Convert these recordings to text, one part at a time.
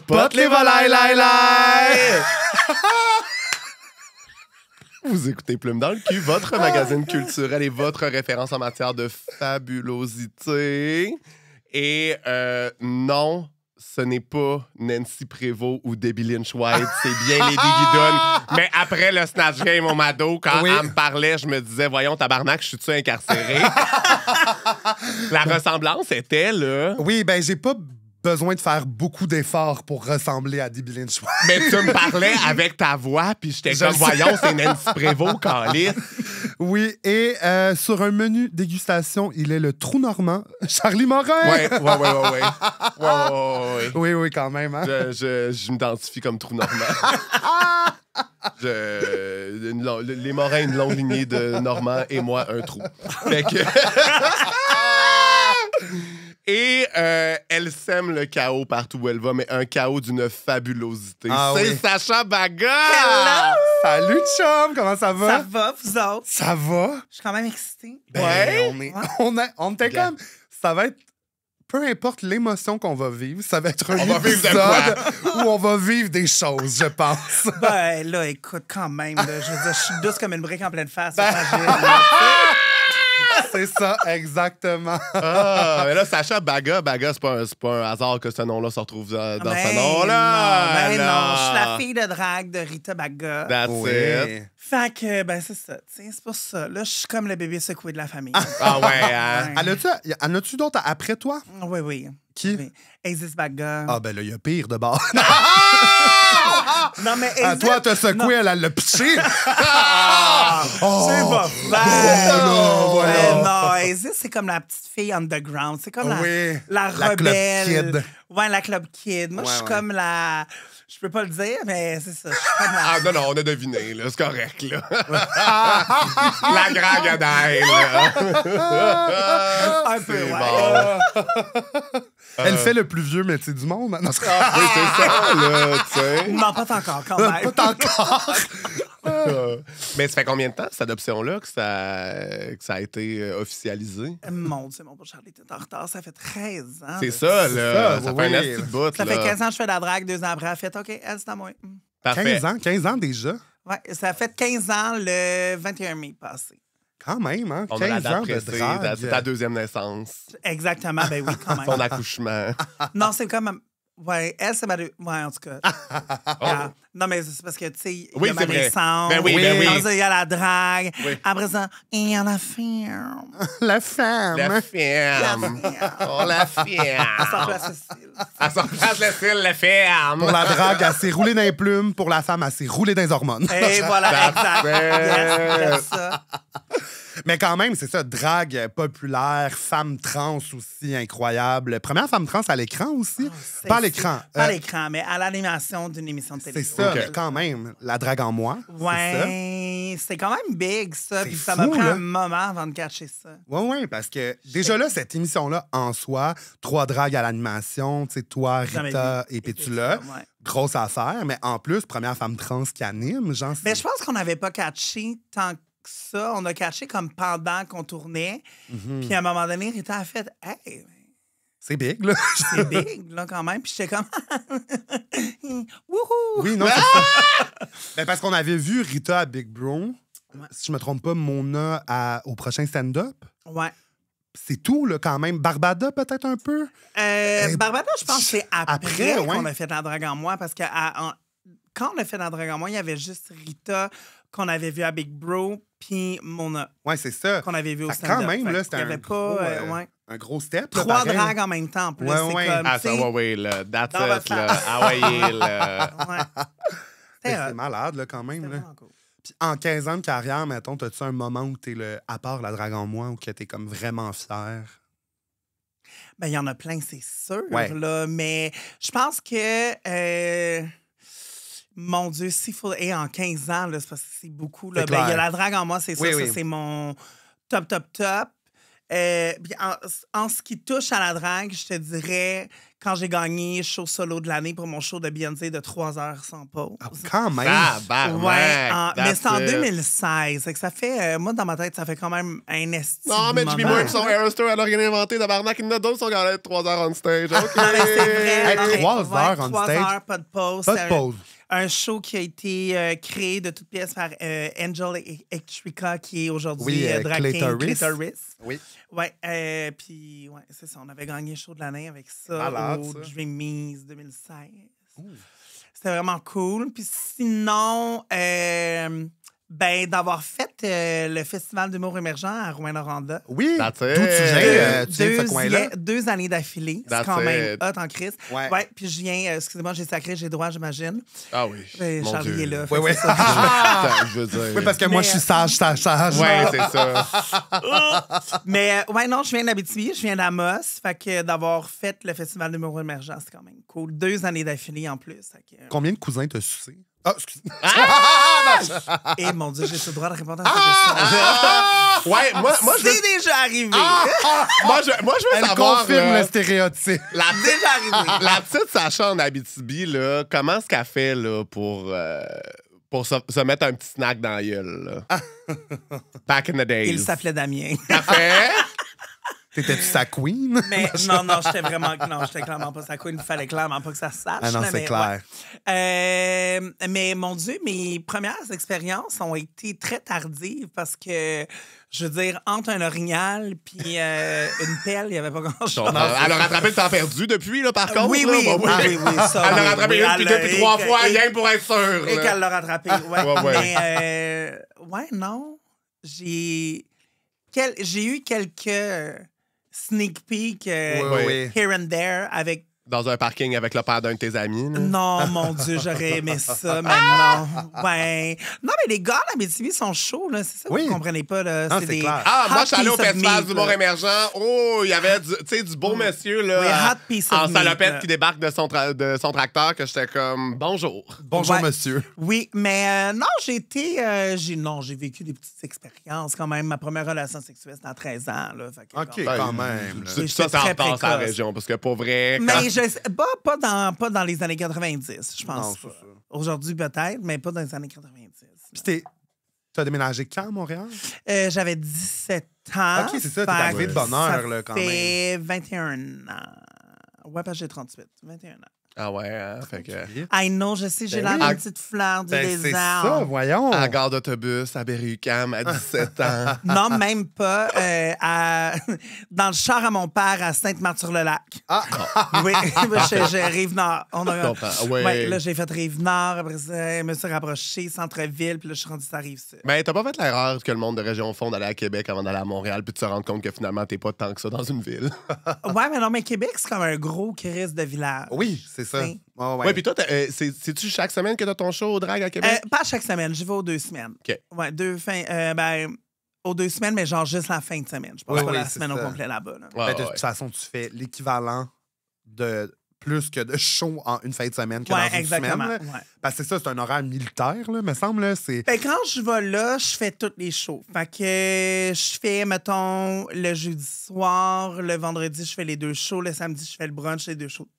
Pot, les volailles, laï. Vous écoutez Plume dans le cul, votre magazine culturel et votre référence en matière de fabulosité. Et non, ce n'est pas Nancy Prévost ou Debbie Lynch White, c'est bien Lady Guidon. Mais après le Snatch Game au Mado, quand elle me parlait, je me disais, voyons, tabarnak, je suis-tu incarcéré? La ressemblance était là. Oui, ben j'ai pas besoin de faire beaucoup d'efforts pour ressembler à Debbie Lynch White. Mais tu me parlais avec ta voix, puis j'étais comme, voyons, c'est Nancy Prévost, Calice. Oui, et sur un menu dégustation, il est le trou normand, Charlie Morin. Ouais. Oui, quand même. Hein? Je m'identifie comme trou normand. Les Morins, une longue lignée de Normands, et moi, un trou. Fait que... Et elle sème le chaos partout où elle va, mais un chaos d'une fabulosité. C'est Sacha Baga! Hello! Salut, chum! Comment ça va? Ça va, vous autres? Ça va? Je suis quand même excitée. On était comme... Ça va être... Peu importe l'émotion qu'on va vivre, ça va être un épisode où on va vivre des choses, je pense. Ben là, écoute, quand même, là, je veux dire, je suis douce comme une brique en pleine face. C'est ça, exactement. Mais là, Sacha Baga, c'est pas un hasard que ce nom-là se retrouve dans ce nom-là. Non, je suis la fille de drague de Rita Baga. That's it. Fait que, ben c'est ça, c'est pour ça. Là, je suis comme le bébé secoué de la famille. Ah ouais, hein? En as-tu d'autres après toi? Oui. Qui? Oui. Isis Baga. Ah ben là, il y a pire de bord. Non, mais à toi, t'as secoué, elle l'a pitché. C'est pas vrai. Non, Isis, c'est comme la petite fille underground. C'est comme la rebelle. Club Kid. Ouais, la Club Kid. Moi, je suis comme la... Je peux pas le dire, mais c'est ça. Je suis comme la... Ah non, on a deviné, là. C'est correct, là. La gragadaille, là. Un peu, ouais. Bon. Elle fait le plus vieux métier du monde. Non, c'est ça, là, tu sais. Non, pas encore, quand même. Pas encore. Mais ça fait combien de temps, cette adoption-là, que ça a été officialisé? Mon Dieu, mon beau Charlie, t'es en retard. Ça fait 13 ans. C'est ça, là. Ça fait un oui. petit bout, Ça là. fait 15 ans que je fais de la drague, 2 ans après. Elle fait OK, elle, c'est à moi. Parfait. 15 ans déjà. Ouais, ça a fait 15 ans le 21 mai passé. Quand même, hein? On a la 15 ans date de précise, drague. c'est ta deuxième naissance. Exactement, ben oui, quand même. Son accouchement. Non, c'est comme... Ouais, elle, c'est ma... Ouais, en tout cas. Non, mais c'est parce que, tu sais, il y a ma naissance. Ben oui. Après ça, il y a la drague. Oui. Après ça, il y a la femme. La femme. La ferme. Oh, la ferme. Ça s'appelle Cécile. À son place, le style, la ferme. Pour la drague, elle s'est roulée dans les plumes. Pour la femme, elle s'est roulée dans les hormones. Et voilà, exact. Parfait. Yes, c'est ça. Mais quand même, c'est ça, drague populaire, femme trans aussi incroyable. Première femme trans à l'écran aussi. Pas à l'écran. Pas à l'écran, mais à l'animation d'une émission de C'est télévision. ça, Ok. quand même. La drague en moi. Ouais, c'est quand même big, ça. C'est Puis ça m'a fou, pris là. un moment avant de catcher ça. Oui, parce que déjà là, cette émission-là, en soi, 3 dragues à l'animation, tu sais, toi, Jamais Rita vu. et Pétula, Ouais. grosse affaire, mais en plus, première femme trans qui anime, genre... Mais je pense qu'on n'avait pas catché tant que ça. On a catché comme pendant qu'on tournait. Puis à un moment donné, Rita a fait « Hey, C'est big, là. c'est big, là, quand même. » Puis j'étais comme « Wouhou! » Oui, non, c'est ça. Ben, parce qu'on avait vu Rita à Big Bro, si je me trompe pas, Mona au prochain stand-up. Ouais. C'est tout, là, quand même. Barbada, peut-être un peu? Barbada, je pense que c'est après ouais. qu'on a fait la drague en moi. Parce que quand on a fait la drague en moi, il y avait juste Rita qu'on avait vu à Big Bro, puis Mona Oui, c'est ça. qu'on avait vu au Fait que stand-up. quand même, là, Fait c'était qu'il y un avait gros, pas... ouais. un gros step. Là, 3 pareil. dragues en même temps. Puis là, Ouais, c'est ouais. comme, Ah, tu ça, sais, ouais, là. That's Dans it, votre là. face. Ah, ouais, là. ouais. Mais c'est malade, là, quand même. C'était Là. vraiment cool. Puis en 15 ans de carrière, mettons, t'as-tu un moment où t'es à part la drague en moi, où que t'es comme vraiment fier? Ben, il y en a plein, c'est sûr, Ouais. là. Mais je pense que... mon Dieu, s'il faut... Et en 15 ans, là, c'est parce que c'est beaucoup. Là. C'est Ben, il y a clair. la drague en moi, c'est Oui, ça. oui. Ça, c'est mon top. Puis en ce qui touche à la drague, je te dirais, quand j'ai gagné show solo de l'année pour mon show de Beyoncé de 3 heures sans pause. Oh, quand même. Ouais, mais c'est en 2016. Que ça fait, moi, dans ma tête, ça fait quand même un estime. Non, mais Jimmy Moore, son Aerostar, elle a rien inventé, tabarnak. Il y en a d'autres qui sont gardés 3 heures on stage. OK. Non, mais c'est vrai. Hey, 3 heures on 3 stage. heures, pas de pause. Pas de pause. Un show qui a été créé de toutes pièces par Angel Electrica, qui est aujourd'hui drag king Clitoris. Oui. Ouais, puis ouais, c'est ça. On avait gagné le show de l'année avec ça Malade, au ça. Dreamies 2016. C'était vraiment cool. Puis sinon, ben, d'avoir fait le Festival d'humour émergent à Rouyn-Noranda. Oui. That's D'où it. tu viens de ce coin-là? 2 années d'affilée. C'est That's quand même it. hot en crise. Ouais. Ouais, puis je viens, excusez-moi, j'ai sacré, j'ai droit, j'imagine. Ah oui. Mon Charlie Dieu. est là. Oui, fait que oui. c'est ça. Je veux dire. Oui, parce que moi, je suis sage. Ouais, c'est ça. Mais ouais, non, je viens d'Abitibi, je viens d'Amos. Fait que d'avoir fait le Festival d'humour émergent, c'est quand même cool. 2 années d'affilée en plus. Fait que, Combien de cousins t'as sucé? Ah, excuse. et mon Dieu, j'ai le droit de répondre à cette question. Ouais, moi, je veux, C'est déjà arrivé. moi, je veux Elle savoir. confirme là, le stéréotype. la Déjà arrivé. La petite Sacha en Abitibi, là, comment est-ce qu'elle fait là, pour se mettre un petit snack dans la gueule? Là? Back in the days. Il s'appelait Damien. Café? T'étais-tu sa queen? Mais non, j'étais clairement pas sa queen. Il fallait clairement pas que ça se sache. Ah non, là, c'est mais, clair. ouais. Mais mon Dieu, mes premières expériences ont été très tardives parce que, je veux dire, entre un orignal puis une pelle, il n'y avait pas grand-chose. Elle a rattrapé le temps perdu depuis, là, par contre. Oui, là. oui, Bon, oui, oui, ça, Elle oui, l'a rattrapé oui, une, puis 3 fois, rien pour être sûr. Et là. qu'elle l'a rattrapé, ouais. Ouais. Mais, ouais, non. J'ai eu quelques sneak peeks Oui. here and there avec. Dans un parking avec le père d'un de tes amis. là. Non, mon Dieu, j'aurais aimé ça, mais non. Ouais. Non, mais les gars en Abitibi sont chauds, là. C'est ça que Oui. vous comprenez pas, là. Non, c'est des clair. Ah, moi, hot je suis allé au piece of Festival meat, d'humour là. émergent. Oh, il y avait du beau monsieur là, Oui, hot piece of en meat, salopette là. qui débarque de son tracteur que j'étais comme bonjour. Bonjour, Ouais. monsieur. Oui, mais non, j'ai vécu des petites expériences quand même. Ma première relation sexuelle, c'était à 13 ans, là. Fait que, OK, bon. quand même. là. Oui, Ça, j'étais c'est en très retard sur la précoce. région parce que pour vrai. quand- Mais pas dans les années 90, je pense Non, pas. c'est ça. Aujourd'hui, peut-être, mais pas dans les années 90. Puis tu as déménagé quand à Montréal? J'avais 17 ans. OK, c'est ça, t'es Fait arrivé de que bonne heure, ça là, quand fait 21 ans. Ouais, parce que j'ai 38. 21 ans. Ah ouais, hein, fait que. I know, je sais, j'ai Ben l'air oui. d'une petite fleur du Ben, c'est désert. ça, voyons. À la gare d'autobus, à Berry-UQAM, à 17 ans. Non, même pas. Dans le char à mon père à Sainte-Marthe-sur-le-Lac. Ah. Oui, j'ai Rive-Nord. Je comprends. Ouais. Ouais, là, j'ai fait Rive-Nord. Après ça, je me suis rapproché, centre-ville. Puis là, je suis rendu à Rive-Sud. Ben, t'as pas fait l'erreur que le monde de région font d'aller à Québec avant d'aller à Montréal puis de se rendre compte que finalement, t'es pas tant que ça dans une ville. Ouais, mais non, mais Québec, c'est comme un gros crise de village. Oui, c'est ça. Oui. Oh, Ouais, puis toi, c'est-tu chaque semaine que t'as ton show au drag à Québec? Pas chaque semaine, j'y vais aux 2 semaines. OK. Ouais, aux 2 semaines, mais genre juste la fin de semaine. Je pense Oui, pas oui, la c'est semaine au ça. complet là-bas. Là. Ouais, Ben, de ouais. toute façon, tu fais l'équivalent de plus que de show en une fin de semaine que Ouais, dans une exactement. semaine. là. Ouais. Parce que c'est ça, c'est un horaire militaire, là, me semble. Là, c'est... Ben, quand je vais là, je fais tous les shows. Fait que je fais, mettons, le jeudi soir, le vendredi, je fais les 2 shows, le samedi, je fais le brunch, les 2 shows.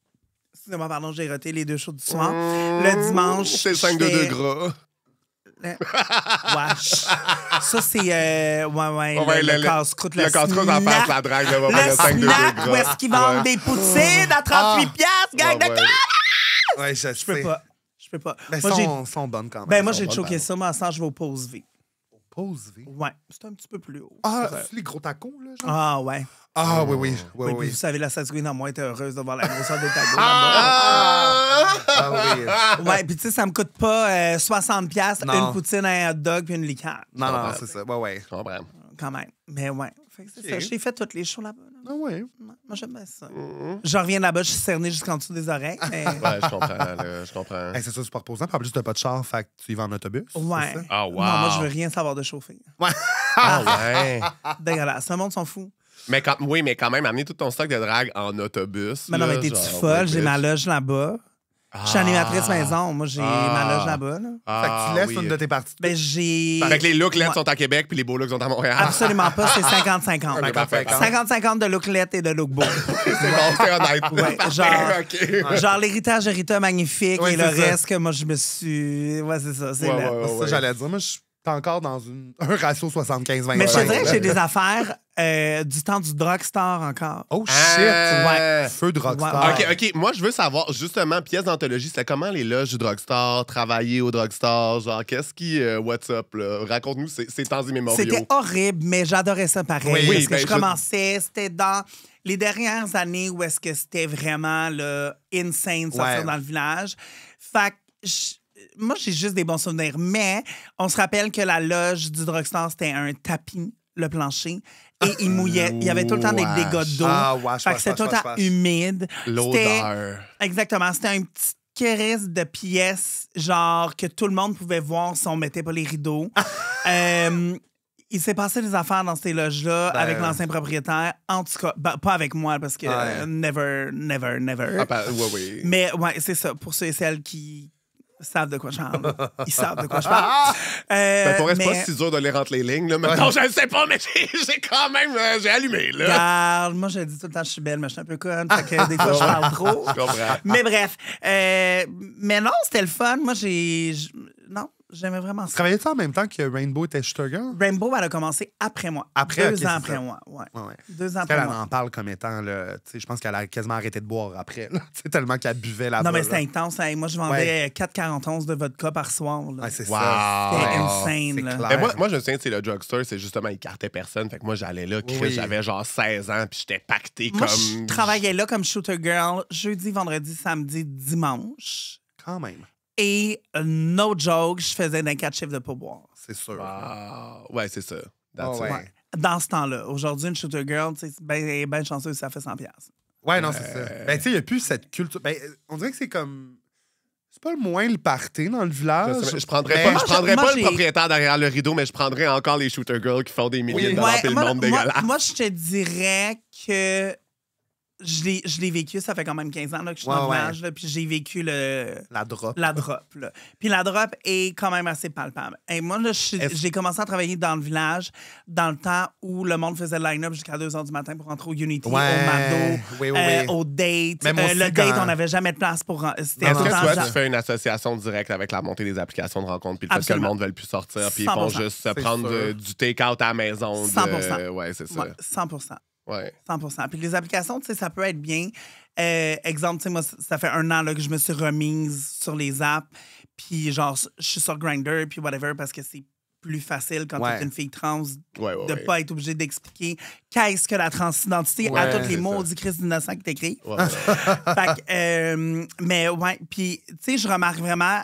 Excusez-moi, pardon, j'ai raté les 2 shows du soir. Le dimanche. C'est le je 5 de fais- 2 gras. Wesh. Ça, c'est. Ouais, le casse-croûte. Le casse-croûte en face, la drague, là, va Le faire le 5 de 2 snack gras. où est-ce qu'ils vendent Ouais. des poutines à 38 piastres, gang Ouais, de ouais. Ouais, Je peux pas. Je peux pas. Mais Moi, j'ai sont bonnes quand même. ben, moi, Sont j'ai bonnes, choqué ça. Moi, à ça, je vais au pause V. Pause V. Ouais, c'est un petit peu plus haut. Ah, Ça. c'est les gros tacos, là, genre? Ah, ouais. Ah, oui, oui. Oui, Oui, puis oui. vous savez, la Saskatchewan, en moi, était heureuse de voir la grosseur de ta gueule. Ah, oui. Ouais, puis tu sais, ça me coûte pas 60 piastres, Non. une poutine, un hot dog puis une liqueur. Non, non, c'est ça. Ouais, ouais. Je comprends. Quand même. Mais ouais. Fait que c'est Ok. ça. J'ai fait toutes les shows là-bas. là. Ah, ouais. Ouais, moi, j'aime bien ça. Je reviens là-bas, je suis cernée jusqu'en dessous des oreilles. Mais... Ouais, je comprends, là, je comprends. Hey, c'est ça, super reposant. Puis en plus, t'as pas de char, fait que tu y vas en autobus. Ouais. c'est ça? Ah, wow. Non, moi, je veux rien savoir de chauffer. Ah, ouais. Dégueulasse. Le monde s'en fout. Mais quand même, amener tout ton stock de drague en autobus. Mais non, là, mais t'es-tu genre, folle? ouais, J'ai bitch. ma loge là-bas. Je suis animatrice maison. Moi, j'ai ma loge là-bas. Là. Fait que tu laisses une de tes parties. Ben, j'ai... Fait que les looks LED Ouais. sont à Québec puis les beaux looks sont à Montréal. Absolument pas, c'est 50-50. Ok, parfait. 50-50 de look let et de look beau. C'est bon, c'est honnête. Ouais, Parfait, genre- OK. Genre l'héritage de Rita magnifique Ouais, et le c'est ça. reste que moi je me suis... Ouais, c'est ça, c'est Ouais, là. ouais, ouais. Ça, j'allais dire. Moi, je suis encore dans un ratio 75-25. Mais je te dirais que là. j'ai des affaires du temps du drugstore encore. Oh shit! Ouais. Feu de rockstar. Ouais. OK. Moi, je veux savoir, justement, pièce d'anthologie, c'est comment les loges du drugstore, travailler au drugstore, genre, qu'est-ce qui, what's up, là? Raconte-nous ces temps immémoriaux. C'était horrible, mais j'adorais ça pareil. Oui, parce que ben, je commençais, c'était dans les dernières années où est-ce que c'était vraiment là, insane de sortir Ouais. dans le village. Fait que moi, j'ai juste des bons souvenirs. Mais on se rappelle que la loge du drugstore, c'était un tapis, le plancher. Et il mouillait. Il y avait tout le temps des Wesh. dégâts d'eau. Ah, wesh, Fait que wesh, c'était tout le wesh, temps wesh. humide. C'était- L'odeur. Exactement. C'était un petit crise de pièces, genre que tout le monde pouvait voir si on mettait pas les rideaux. Il s'est passé des affaires dans ces loges-là Ben, avec l'ancien propriétaire. En tout cas, ben, pas avec moi parce que Ouais. never, never, never. Ah, ouais, oui. Mais ouais, c'est ça. Pour ceux et celles qui savent de quoi je parle, ils savent de quoi je parle. Ben, pour être mais- pas si dur de lire entre les lignes, là. Maintenant, je ne sais pas, mais j'ai quand même, j'ai allumé, là. Regarde, moi, je dis tout le temps que je suis belle, mais je suis un peu conne. Fait que des fois, je parle trop. Je comprends. Mais bref. Mais non, c'était le fun. Moi, non, j'aimais vraiment ça. Travaillais-tu en même temps que Rainbow était Shooter Girl? Rainbow, elle a commencé après moi. Après, 2 ok, ans c'est après ça. moi. Ouais. Ouais, ouais. 2 ans Elle, après elle moi. en parle comme étant, là, tu sais, je pense qu'elle a quasiment arrêté de boire après, là. Tu sais, tellement qu'elle buvait là-bas. Non, mais là. c'était intense. Hey, moi, je vendais 4,41 de vodka par soir. Là. Ouais, c'est Wow. ça. C'était Ouais. insane. c'est Là. clair. Mais moi, je me souviens, c'est le drugstore, c'est justement, ils cartaient personne. Fait que moi, j'allais là, Chris, Oui. j'avais genre 16 ans, puis j'étais pacté Moi, comme. je travaillais là comme shooter girl jeudi, vendredi, samedi, dimanche. Quand même, Et no joke, je faisais d'un 4 chiffres de pourboire. c'est sûr. Wow. Ouais, c'est ça. That's Oh, it. ouais. Ouais. Dans ce temps-là. Aujourd'hui, une shooter girl, tu sais, c'est bien chanceux, ça fait 100$. Ouais, non, c'est ça. Ben, tu sais, il n'y a plus cette culture. Ben, on dirait que c'est comme. C'est pas le moins le party dans le village. Je prendrais Mais- pas, Moi, je prendrais moi, pas le j'ai- propriétaire derrière le rideau, mais je prendrais encore les shooter girls qui font des milliers de dollars puis le monde dégueulasse. moi, je te dirais que je l'ai vécu, ça fait quand même 15 ans là, que je suis dans le Ouais, village, là, puis j'ai vécu La drop. la drop. Là. Puis la drop est quand même assez palpable. Et moi, là, j'ai commencé à travailler dans le village dans le temps où le monde faisait le line-up jusqu'à 2 h du matin pour rentrer au Unity, Ouais. au Mado, Oui, oui, oui. au date. Même aussi, le date, quand- on n'avait jamais de place pour... C'était Est-ce tout que le temps toi, genre- tu fais une association directe avec la montée des applications de rencontres puis le fait que le Absolument. monde ne veut plus sortir puis ils font 100%. juste se C'est prendre sûr. du take-out à la maison? 100%. Ouais, c'est ça. Ouais, 100%. Ouais. 100%. Puis les applications, tu sais, ça peut être bien. Exemple, tu sais, moi, ça fait 1 an là, que je me suis remise sur les apps. Puis genre, je suis sur Grindr, puis whatever, parce que c'est plus facile quand Ouais. tu es une fille trans Ouais, ouais, de ouais. pas être obligé d'expliquer qu'est-ce que la transidentité Ouais, à tous les c'est mots ça. du Christ innocent qui t'écrit. Ouais, ouais. Fait que, mais ouais, puis tu sais, je remarque vraiment,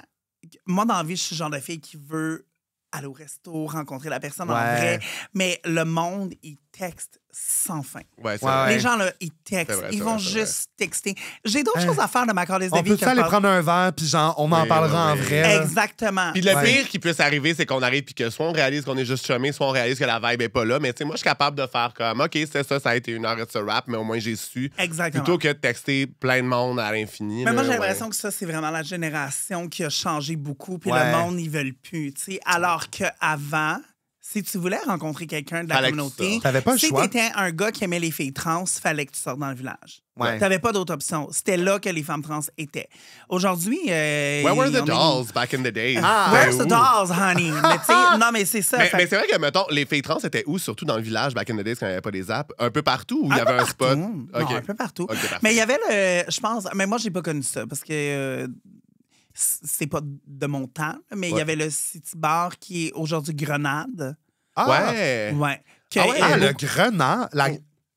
moi dans la vie, je suis le genre de fille qui veut aller au resto, rencontrer la personne en Ouais. vrai, mais le monde, il texte sans fin. Ouais, c'est Ouais, vrai. Les gens, là, ils textent. C'est vrai, Ils c'est vont vrai, c'est juste texter. J'ai d'autres Hein. choses à faire de ma calice de On vie. peut-tu que aller pas- prendre un verre, puis genre, on en Oui, parlera oui, en oui. vrai. là? Exactement. Puis le Ouais. pire qui peut s'arriver, c'est qu'on arrive puis que soit on réalise qu'on est juste chumé, soit on réalise que la vibe est pas là. Mais tu sais, moi, je suis capable de faire comme, OK, c'est ça, ça a été 1 heure de ce rap, mais au moins j'ai su. Exactement. Plutôt que de texter plein de monde à l'infini. Mais moi, là, j'ai ouais. l'impression que ça, c'est vraiment la génération qui a changé beaucoup. Puis Ouais. le monde, ils veulent plus. Tu sais, alors qu'avant, si tu voulais rencontrer quelqu'un de la Fallait que tu communauté, sortes. T'avais pas le si choix. t'étais un gars qui aimait les filles trans, fallait que tu sortes dans le village. Ouais. T'avais pas d'autre option. C'était là que les femmes trans étaient. Aujourd'hui, Where were the on est- dolls back in the day? Where's the Où? dolls, honey? Mais tu sais, non, mais c'est ça. Mais, Fait mais que- c'est vrai que, mettons, les filles trans étaient où, surtout dans le village, back in the days, quand il n'y avait pas des apps? Un peu partout, où il y Un avait peu un spot? partout. OK. Non, un peu partout. OK, parfait. Mais il y avait je pense, mais moi, j'ai pas connu ça parce que c'est pas de mon temps, mais il y Ouais. avait le City Bar qui est aujourd'hui Grenade. Ah, Ouais. Ouais. Ah ouais? Ah, le beaucoup- Grenat,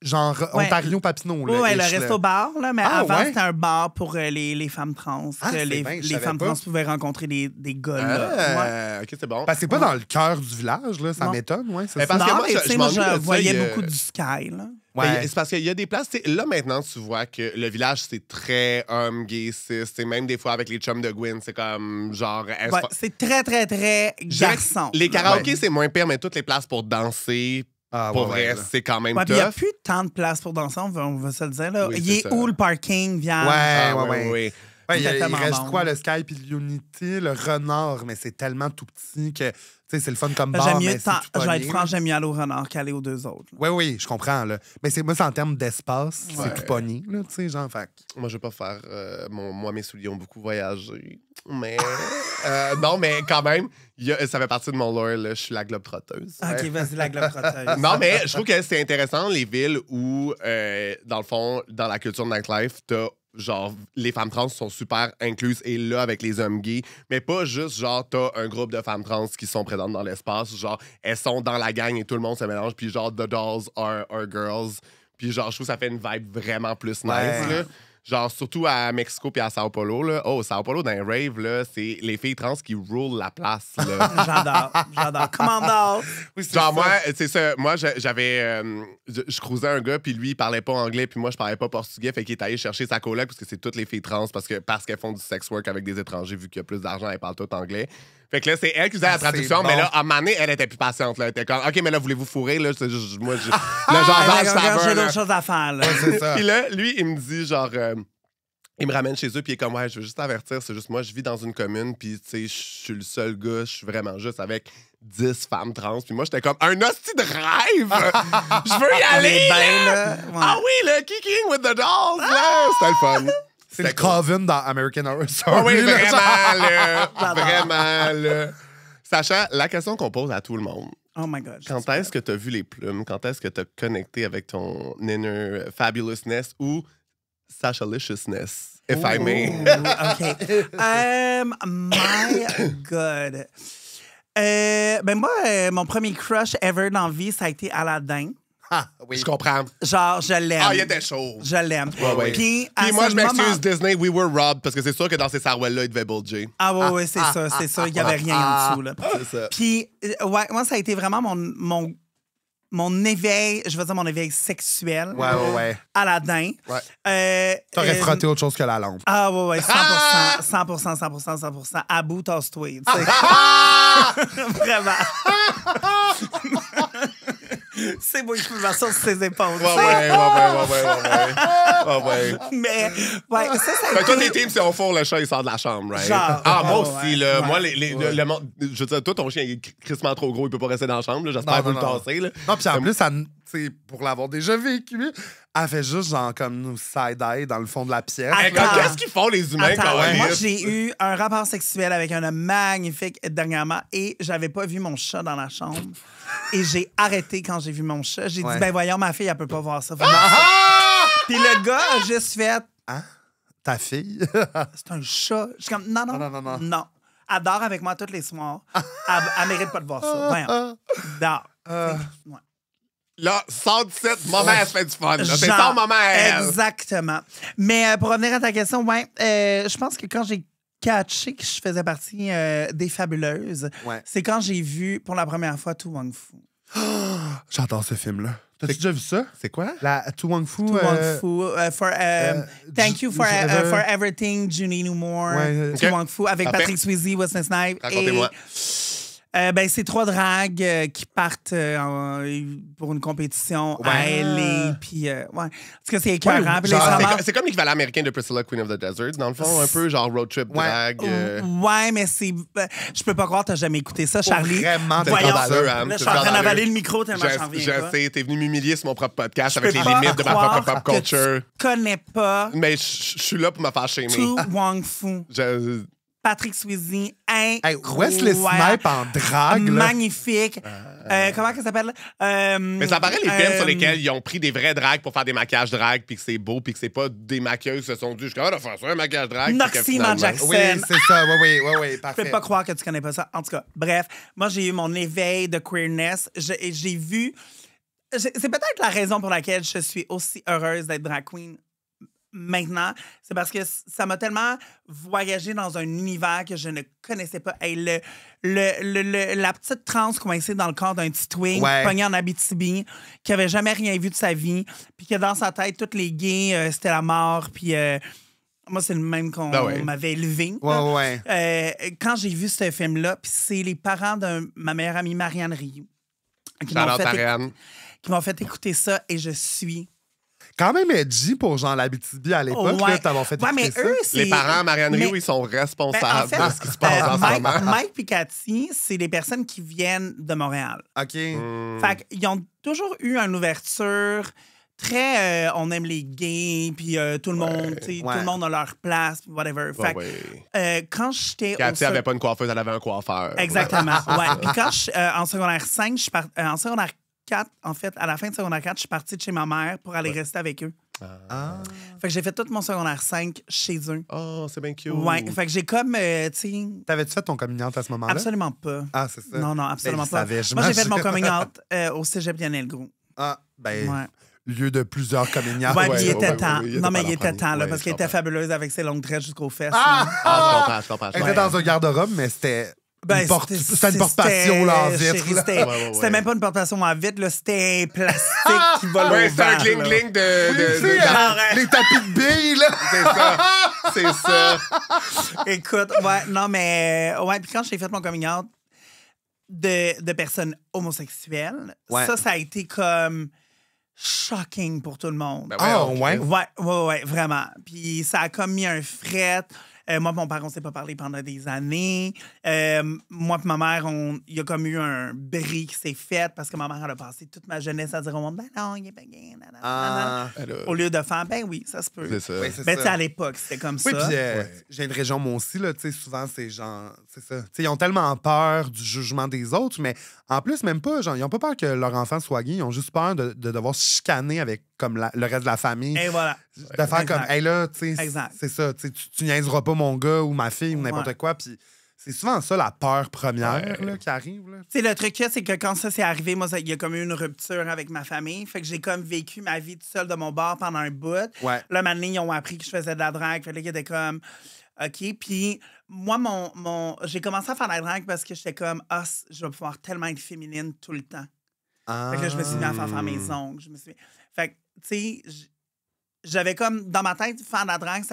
genre Ouais. Ontario-Papineau. là, Ouais, le ish, là. resto-bar, là, mais Ah, avant, ouais? c'était un bar pour les femmes trans. Ah, que c'est les bien, je les savais femmes pas. trans pouvaient rencontrer des gars là. Ouais. OK, c'est bon. Parce que c'est pas dans le cœur du village, là. Ça Non. m'étonne, ouais. c'est Mais ça. parce que Non, moi, mais je- tu sais, je moi, m'ennuie de ça, je voyais il y a- beaucoup du Sky, là. Ouais. Mais c'est parce qu'il y a des places, tu sais, là maintenant tu vois que le village c'est très homme, gay, cis, tu sais, même des fois avec les chums de Gwyn, c'est comme genre. Ouais, c'est très, très, très Je dirais que garçon. Les karaokés Ouais. c'est moins pire, mais toutes les places pour danser, Ah, pour ouais, vrai, ouais, c'est quand même Ouais, puis il n'y a tough. plus tant de place pour danser, on va se le dire. Là. Oui, il c'est est ça. où le parking, viens? Ouais, Ah, ouais, ouais. oui. Ouais, il C'était tellement reste bon. quoi, le Skype et l'Unity, le Renard, mais c'est tellement tout petit que, tu sais, c'est le fun comme bar, J'aime mieux, mais c'est tout je vais être pogné, franc, là. j'aime mieux aller au renard qu'aller aux deux autres. Oui, oui, je comprends, là. Mais moi, c'est en termes d'espace, Ouais. c'est tout pogné, là, tu sais, genre, fait. Moi, je vais pas faire. Moi, mes souliers ont beaucoup voyagé. Mais. non, mais quand même, ça fait partie de mon lore, là. Je suis la globe-trotteuse. OK, vas-y, la globe-trotteuse. Non, mais je trouve que c'est intéressant, les villes où, dans le fond, dans la culture de nightlife, t'as genre, les femmes trans sont super incluses et là avec les hommes gays, mais pas juste genre, t'as un groupe de femmes trans qui sont présentes dans l'espace, genre, elles sont dans la gang et tout le monde se mélange, puis genre, the dolls are girls, puis genre, je trouve que ça fait une vibe vraiment plus nice, Ouais. là. Genre, surtout à Mexico puis à Sao Paulo, là. Oh, Sao Paulo, dans les raves, là, c'est les filles trans qui rule la place, là. J'adore. Commandant. Oui, c'est Genre, ça. moi, c'est ça. Moi, j'avais. Je cruisais un gars, puis lui, il parlait pas anglais, puis moi, je parlais pas portugais. Fait qu'il est allé chercher sa coloc, parce que c'est toutes les filles trans, parce qu'elles font du sex work avec des étrangers, vu qu'il y a plus d'argent, elles parlent tout anglais. Fait que là, c'est elle qui faisait la traduction, c'est mais bon. là, à un moment donné, elle était plus patiente. Là. Elle était comme, OK, mais là, voulez-vous fourrer? Là, c'est juste, moi, le genre, J'ai d'autres choses à faire, là. C'est ça. puis là, lui, il me dit, genre, il me ramène chez eux, puis il est comme, ouais, je veux juste t'avertir, c'est juste moi, je vis dans une commune, puis tu sais, je suis le seul gars, je suis vraiment juste avec 10 femmes trans. Puis moi, j'étais comme, un hostie de rêve! Je veux y aller! Ben, là! là, ouais. Ah oui, le kicking with the dolls, là! C'était le fun. C'est le C'était cool. Coven dans American Horror Ah Story. oui, là, vraiment, genre. là! J'adore. Vraiment, là! Sacha, la question qu'on pose à tout le monde, Oh my God. quand est-ce que tu as vu les plumes? Quand est-ce que tu as connecté avec ton inner fabulousness ou Sachaliciousness, if I may? OK. My God. Ben moi, mon premier crush ever dans la vie, ça a été Aladdin. Ah, oui. Je comprends. Genre, je l'aime. Ah, il était chaud. Je l'aime. Ouais. Puis, à Puis moi, ce je m'excuse, moment- Disney, we were robbed, parce que c'est sûr que dans ces sarouels-là, il devait bulger. Ah ouais, c'est ça, c'est ça. Il n'y avait rien en dessous, là. C'est ça. Puis, ouais, moi, ça a été vraiment mon éveil, je veux dire mon éveil sexuel. Ouais. Aladdin. Ouais. T'aurais frotté autre chose que la lampe. Ah ouais, 100%. À bout, tasse-toi, tu sais. Vraiment. C'est beau, je peux m'asseoir sur ses épaules. tu sais. Ouais. Mais, ouais, ça Fait a que toi, été... tes teams, si on fourre le chat, il sort de la chambre, right? Genre. Ah, moi Ouais, aussi, là. ouais. Moi, le monde. Je veux dire, toi, ton chien, il est crissement trop gros, il peut pas rester dans la chambre, là. J'espère Non, vous le non. tasser, là. Non, puis en plus, pour l'avoir déjà vécu, elle fait juste genre comme nous side-eye dans le fond de la pièce. Hey, Attends. qu'est-ce qu'ils font, les humains, Attends, quand on moi, lisse? j'ai eu un rapport sexuel avec un homme magnifique dernièrement et j'avais pas vu mon chat dans la chambre. Et j'ai arrêté quand j'ai vu mon chat. J'ai Ouais. dit, ben voyons, ma fille, elle peut pas voir ça. Ah! Puis le gars a juste fait, Ta fille. c'est un chat. Je suis comme, non. Non. Elle dort avec moi tous les soirs. Elle mérite pas de voir ça. Voyons. Dors. Ouais. Là, 117, maman, elle se fait du fun. là. C'est Genre, ça, maman, elle. Exactement. Mais pour revenir à ta question, ouais, je pense que quand j'ai catché que je faisais partie des Fabuleuses, Ouais. c'est quand j'ai vu pour la première fois Tu Wong Fu. J'adore ce film-là. T'as-tu déjà vu ça? C'est quoi? La Tu Wong Fu. Tu Wong Fu. Thank you for je- everything, Junie Newmore. Ouais, Tu ok. Wong Fu avec Parfait. Patrick Swayze, Wesley Snipes. Racontez-moi. Ben, c'est 3 dragues qui partent pour une compétition à Ouais. LA. Puis, ouais. Parce que c'est écœurant. Puis là, genre, ils se ramassent- C'est comme l'équivalent américain de Priscilla, Queen of the Desert, dans le fond, un peu genre road trip Ouais. drag. Ouais, mais c'est. Je peux pas croire que t'as jamais écouté ça, Charlie. Vraiment, C'est Voyons. scandaleux, hein, Là, je c'est suis en train scandaleux. d'avaler le micro tellement j'en Je reviens pas. sais, t'es venu m'humilier sur mon propre podcast Je avec peux les pas limites de ma croire propre pop que culture. tu connais pas Mais je suis là pour me faire shamer. Tu Wong Fu. Patrick Swayze, Hey, incroyable. Wesley Snipes en drague, là. Magnifique. Comment ça s'appelle? Mais ça paraît les films sur lesquels ils ont pris des vrais drags pour faire des maquillages drags, puis que c'est beau, puis que c'est pas des maquilleuses qui se sont dit, je suis capable de faire ça, un maquillage drag. puis que Noxie finalement- Jackson. Oui, c'est ça. Oui, Je parfait. peux pas croire que tu connais pas ça. En tout cas, bref, moi, j'ai eu mon éveil de queerness. J'ai vu... C'est peut-être la raison pour laquelle je suis aussi heureuse d'être drag queen maintenant. C'est parce que ça m'a tellement voyagé dans un univers que je ne connaissais pas. Hey, la petite transe coincée dans le corps d'un petit twink, Ouais. pogné en Abitibi, qui avait jamais rien vu de sa vie, puis que dans sa tête, tous les gays, c'était la mort, puis... moi, c'est le même qu'on Ben ouais. m'avait élevé. là. Ouais. Quand j'ai vu ce film-là, puis c'est les parents de ma meilleure amie Marianne Rioux qui m'ont Shout-out fait, à Ariane. qui m'ont fait écouter ça et je suis Quand même edgy pour genre l'Abitibi à l'époque, Ouais. là, t'avoir fait Ouais, mais écouter ça. eux, c'est... Les parents, Marianne mais- Rioux, ils sont responsables Ben, en fait, de ce qui se passe en ce Mike, moment. Mike et Cathy, c'est des personnes qui viennent de Montréal. OK. Fait qu'ils ont toujours eu une ouverture très on aime les gays, puis tout le monde, tu sais, Ouais. tout le monde a leur place, puis whatever. Fait que, quand j'étais Cathy avait pas une coiffeuse, elle avait un coiffeur. Exactement. Ouais. Puis quand en secondaire 5, en secondaire 4, en fait, à la fin de secondaire 4, je suis partie de chez ma mère pour aller rester avec eux. Ah. Fait que j'ai fait tout mon secondaire 5 chez eux. Oh, c'est bien cute. Ouais. Fait que j'ai comme, tu sais, T'avais-tu fait ton coming out à ce moment-là? absolument pas. Ah, c'est ça. Non, absolument Ben, je pas. savais, Moi, j'ai fait mon j'imagine. coming out au cégep Lionel Gros. Ah, ben, Ouais. lieu de plusieurs coming out. Ouais, ouais, puis il était ouais, temps. ouais, il était Non, mais pas il la était temps, là, première. parce Ouais, qu'elle je était comprends. fabuleuse avec ses longues tresses jusqu'aux fesses. Ah! là. Je comprends. Elle était dans un garde-robe, mais c'était Ben, c'était une porte-passion là, en vitre. chérie, là. C'était Ouais. c'était même pas une portation en vitre, là, c'était plastique qui vole Ouais, au c'est un vent, là. gling-gling Tu sais, de genre, les tapis de billes, là. C'est ça. Écoute, ouais, non, mais... Ouais, puis quand j'ai fait mon coming out de personnes homosexuelles, Ouais. ça a été comme shocking pour tout le monde. Ben Ah, ouais, ouais. Ouais, vraiment. Puis ça a comme mis un fret. Moi, mon père, on s'est pas parlé pendant des années. Moi et ma mère, il y a comme eu un bris qui s'est fait parce que ma mère, elle a passé toute ma jeunesse à dire au monde, ben non, il est pas gay, nanana, nanana. Ah, Au lieu de faire, ben oui, ça se peut. C'est ça. oui, c'est Ben, tu sais, ça. à l'époque, c'était comme Oui, ça. puis j'ai une région, moi aussi, là, tu sais, souvent, c'est genre, c'est ça. Tu sais, ils ont tellement peur du jugement des autres, mais en plus, même pas, genre, ils ont pas peur que leur enfant soit gay, ils ont juste peur de devoir se chicaner avec, comme, le reste de la famille. Et voilà. De faire Exact. comme, hey là, tu sais, Exact. c'est ça, tu sais, tu niaiseras pas mon gars ou ma fille ou n'importe Ouais. quoi, puis c'est souvent ça, la peur première, Ouais. là, qui arrive, là. Tu sais, le truc, c'est que quand ça s'est arrivé, moi, il y a comme eu une rupture avec ma famille. Fait que j'ai comme vécu ma vie toute seule de mon bar pendant un bout. Ouais. Là, maintenant, ils ont appris que je faisais de la drague. Fait que là, ils étaient comme, OK. Puis moi, j'ai commencé à faire de la drague parce que j'étais comme, ah, je vais pouvoir tellement être féminine tout le temps. Fait que là, je me suis mis à faire mes ongles. Fait que, tu sais, j'avais comme, dans ma tête, faire de la drague,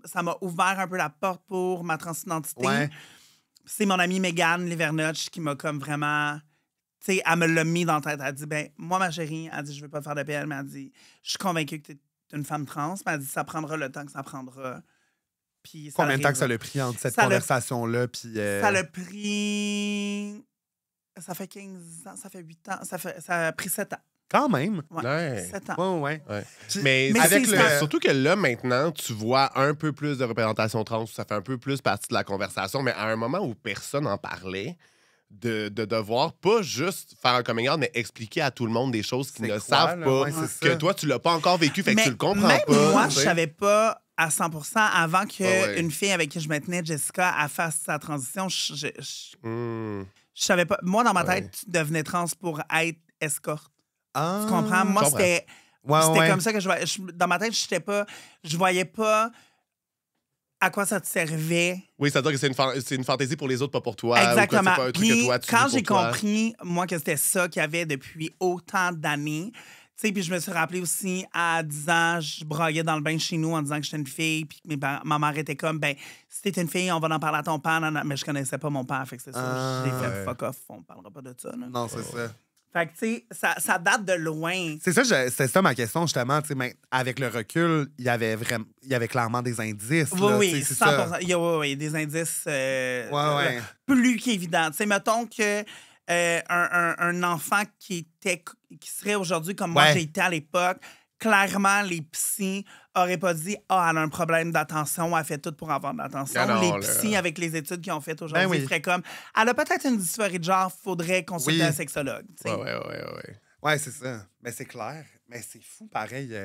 ça m'a ouvert un peu la porte pour ma transidentité. Ouais. C'est mon amie Mégane Livernoch qui m'a comme vraiment... Tu sais, elle me l'a mis dans la tête. Elle a dit, ben moi, ma chérie, elle dit, je veux pas te faire de peine, mais elle dit, je suis convaincue que tu es une femme trans. Mais elle dit, ça prendra le temps que ça prendra. Puis ça Combien de temps que ça arrivera. l'a pris entre cette Ça l'a- conversation-là, puis... Ça l'a pris... Ça fait 15 ans, ça fait 8 ans. Ça a pris 7 ans. Quand même. Ouais, Ouais. 7 ans. Ouais. Ouais. Puis- Mais, Mais avec c'est le... ça. surtout que là, maintenant, tu vois un peu plus de représentation trans, ça fait un peu plus partie de la conversation, mais à un moment où personne n'en parlait, de devoir pas juste faire un coming out, mais expliquer à tout le monde des choses qu'ils C'est ne quoi, savent là? pas, Ouais, c'est que ça. toi, tu l'as pas encore vécu, fait que Mais tu le comprends même pas. moi, tu je sais. savais pas à 100% avant que Ah ouais. une fille avec qui je me tenais, Jessica, elle fasse sa transition. Hmm. Je savais pas. Moi, dans ma Ouais. tête, tu devenais trans pour être escorte. Ah. Tu comprends? Moi, comprends. c'était Ouais. comme ça que dans ma tête, je voyais pas à quoi ça te servait. Oui, c'est-à-dire que c'est une fantaisie pour les autres, pas pour toi. Exactement. Ou que c'est pas un truc que Puis toi, tu quand vis j'ai pour toi. compris, moi, que c'était ça qu'il y avait depuis autant d'années, tu sais, puis je me suis rappelé aussi, à 10 ans, je braillais dans le bain chez nous en disant que j'étais une fille, puis que ma mère était comme, ben, si t'es une fille, on va en parler à ton père. Non, non. Mais je connaissais pas mon père, fait que c'est ça. Ah, J'ai fait ouais. fuck off, on parlera pas de ça. Là. Non, c'est ça. Fait que, tu sais, ça date de loin. C'est ça, c'est ça ma question, justement. Tu sais, mais avec le recul, il y avait clairement des indices. Oui, là, oui, tu sais, c'est 100%. ça. Il y a des indices Ouais. plus qu'évidents. Tu sais, mettons que un enfant qui serait aujourd'hui comme moi, Ouais. j'ai été à l'époque, clairement, les psys n'auraient pas dit « Ah, elle a un problème d'attention, elle fait tout pour avoir de l'attention. Ah non, Les là. psys, avec les études qu'ils ont faites aujourd'hui, Ben oui. feraient comme « Elle a peut-être une dysphorie de genre, faudrait consulter Oui. un sexologue. tu sais. Ouais. Ouais, c'est ça. Mais c'est clair. Mais c'est fou, pareil.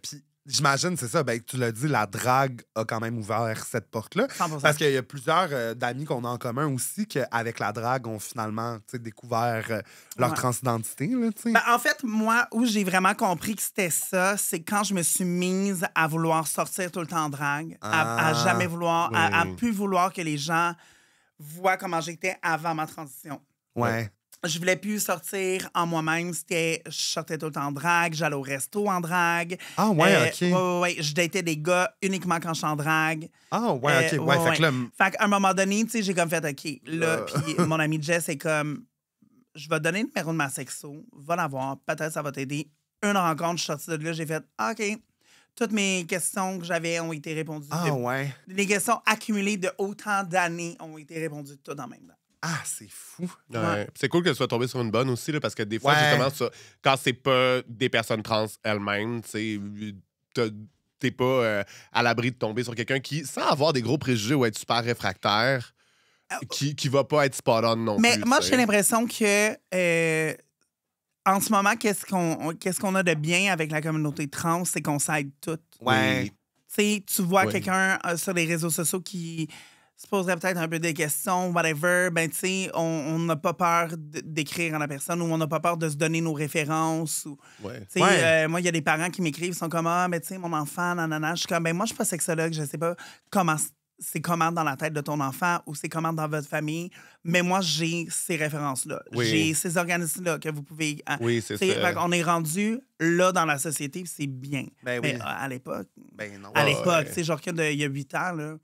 Puis j'imagine, c'est ça. Ben, tu l'as dit, la drague a quand même ouvert cette porte-là. 100%. Parce qu'il y a plusieurs d'amis qu'on a en commun aussi qu'avec la drague, ont finalement tu sais, découvert leur Ouais. transidentité. Là, tu sais. Ben, en fait, moi, où j'ai vraiment compris que c'était ça, c'est quand je me suis mise à vouloir sortir tout le temps en drague, à Ah, jamais vouloir, oui. à plus vouloir que les gens voient comment j'étais avant ma transition. Ouais. Je voulais plus sortir en moi-même. Je sortais tout le temps en drague, j'allais au resto en drague. Ah, ouais, OK. Ouais. Je datais des gars uniquement quand je suis en drague. Ah, ouais, OK. Ouais, fait que là, Fait qu'à un moment donné, tu sais, j'ai comme fait, OK, là, puis mon ami Jess est comme, je vais te donner le numéro de ma sexo, va la voir, peut-être ça va t'aider une rencontre, je suis sortie de là, j'ai fait OK. Toutes mes questions que j'avais ont été répondues. Ah ouais. Les questions accumulées de autant d'années ont été répondues toutes en même temps. Ah, c'est fou. Ouais. Puis c'est cool que tu sois tombé sur une bonne aussi, là, parce que des fois, Ouais. justement, quand c'est pas des personnes trans elles-mêmes, tu sais, t'es pas à l'abri de tomber sur quelqu'un qui, sans avoir des gros préjugés ou être super réfractaire, qui va pas être spot-on non Mais plus. moi, tu sais. j'ai l'impression que en ce moment, qu'est-ce qu'on a de bien avec la communauté trans, c'est qu'on s'aide toutes. Ouais. Oui. Tu sais, tu vois Oui. quelqu'un sur les réseaux sociaux qui se poserait peut-être un peu des questions, whatever, ben tu sais, on n'a pas peur d'écrire à la personne ou on n'a pas peur de se donner nos références. Ou, Ouais. tu sais, Ouais. moi, il y a des parents qui m'écrivent, ils sont comme « Ah, ben tu sais, mon enfant, nanana. » Je suis comme « Ben moi, je suis pas sexologue, je sais pas comment c'est comment dans la tête de ton enfant ou c'est comment dans votre famille, mais moi, j'ai ces références-là. Oui. J'ai ces organismes-là que vous pouvez... Oui, c'est Tu sais, ça. on est rendu là dans la société, puis c'est bien. Ben Mais oui. à l'époque, Ben non. à Ouais. l'époque, tu sais, genre il y a 8 ans, là,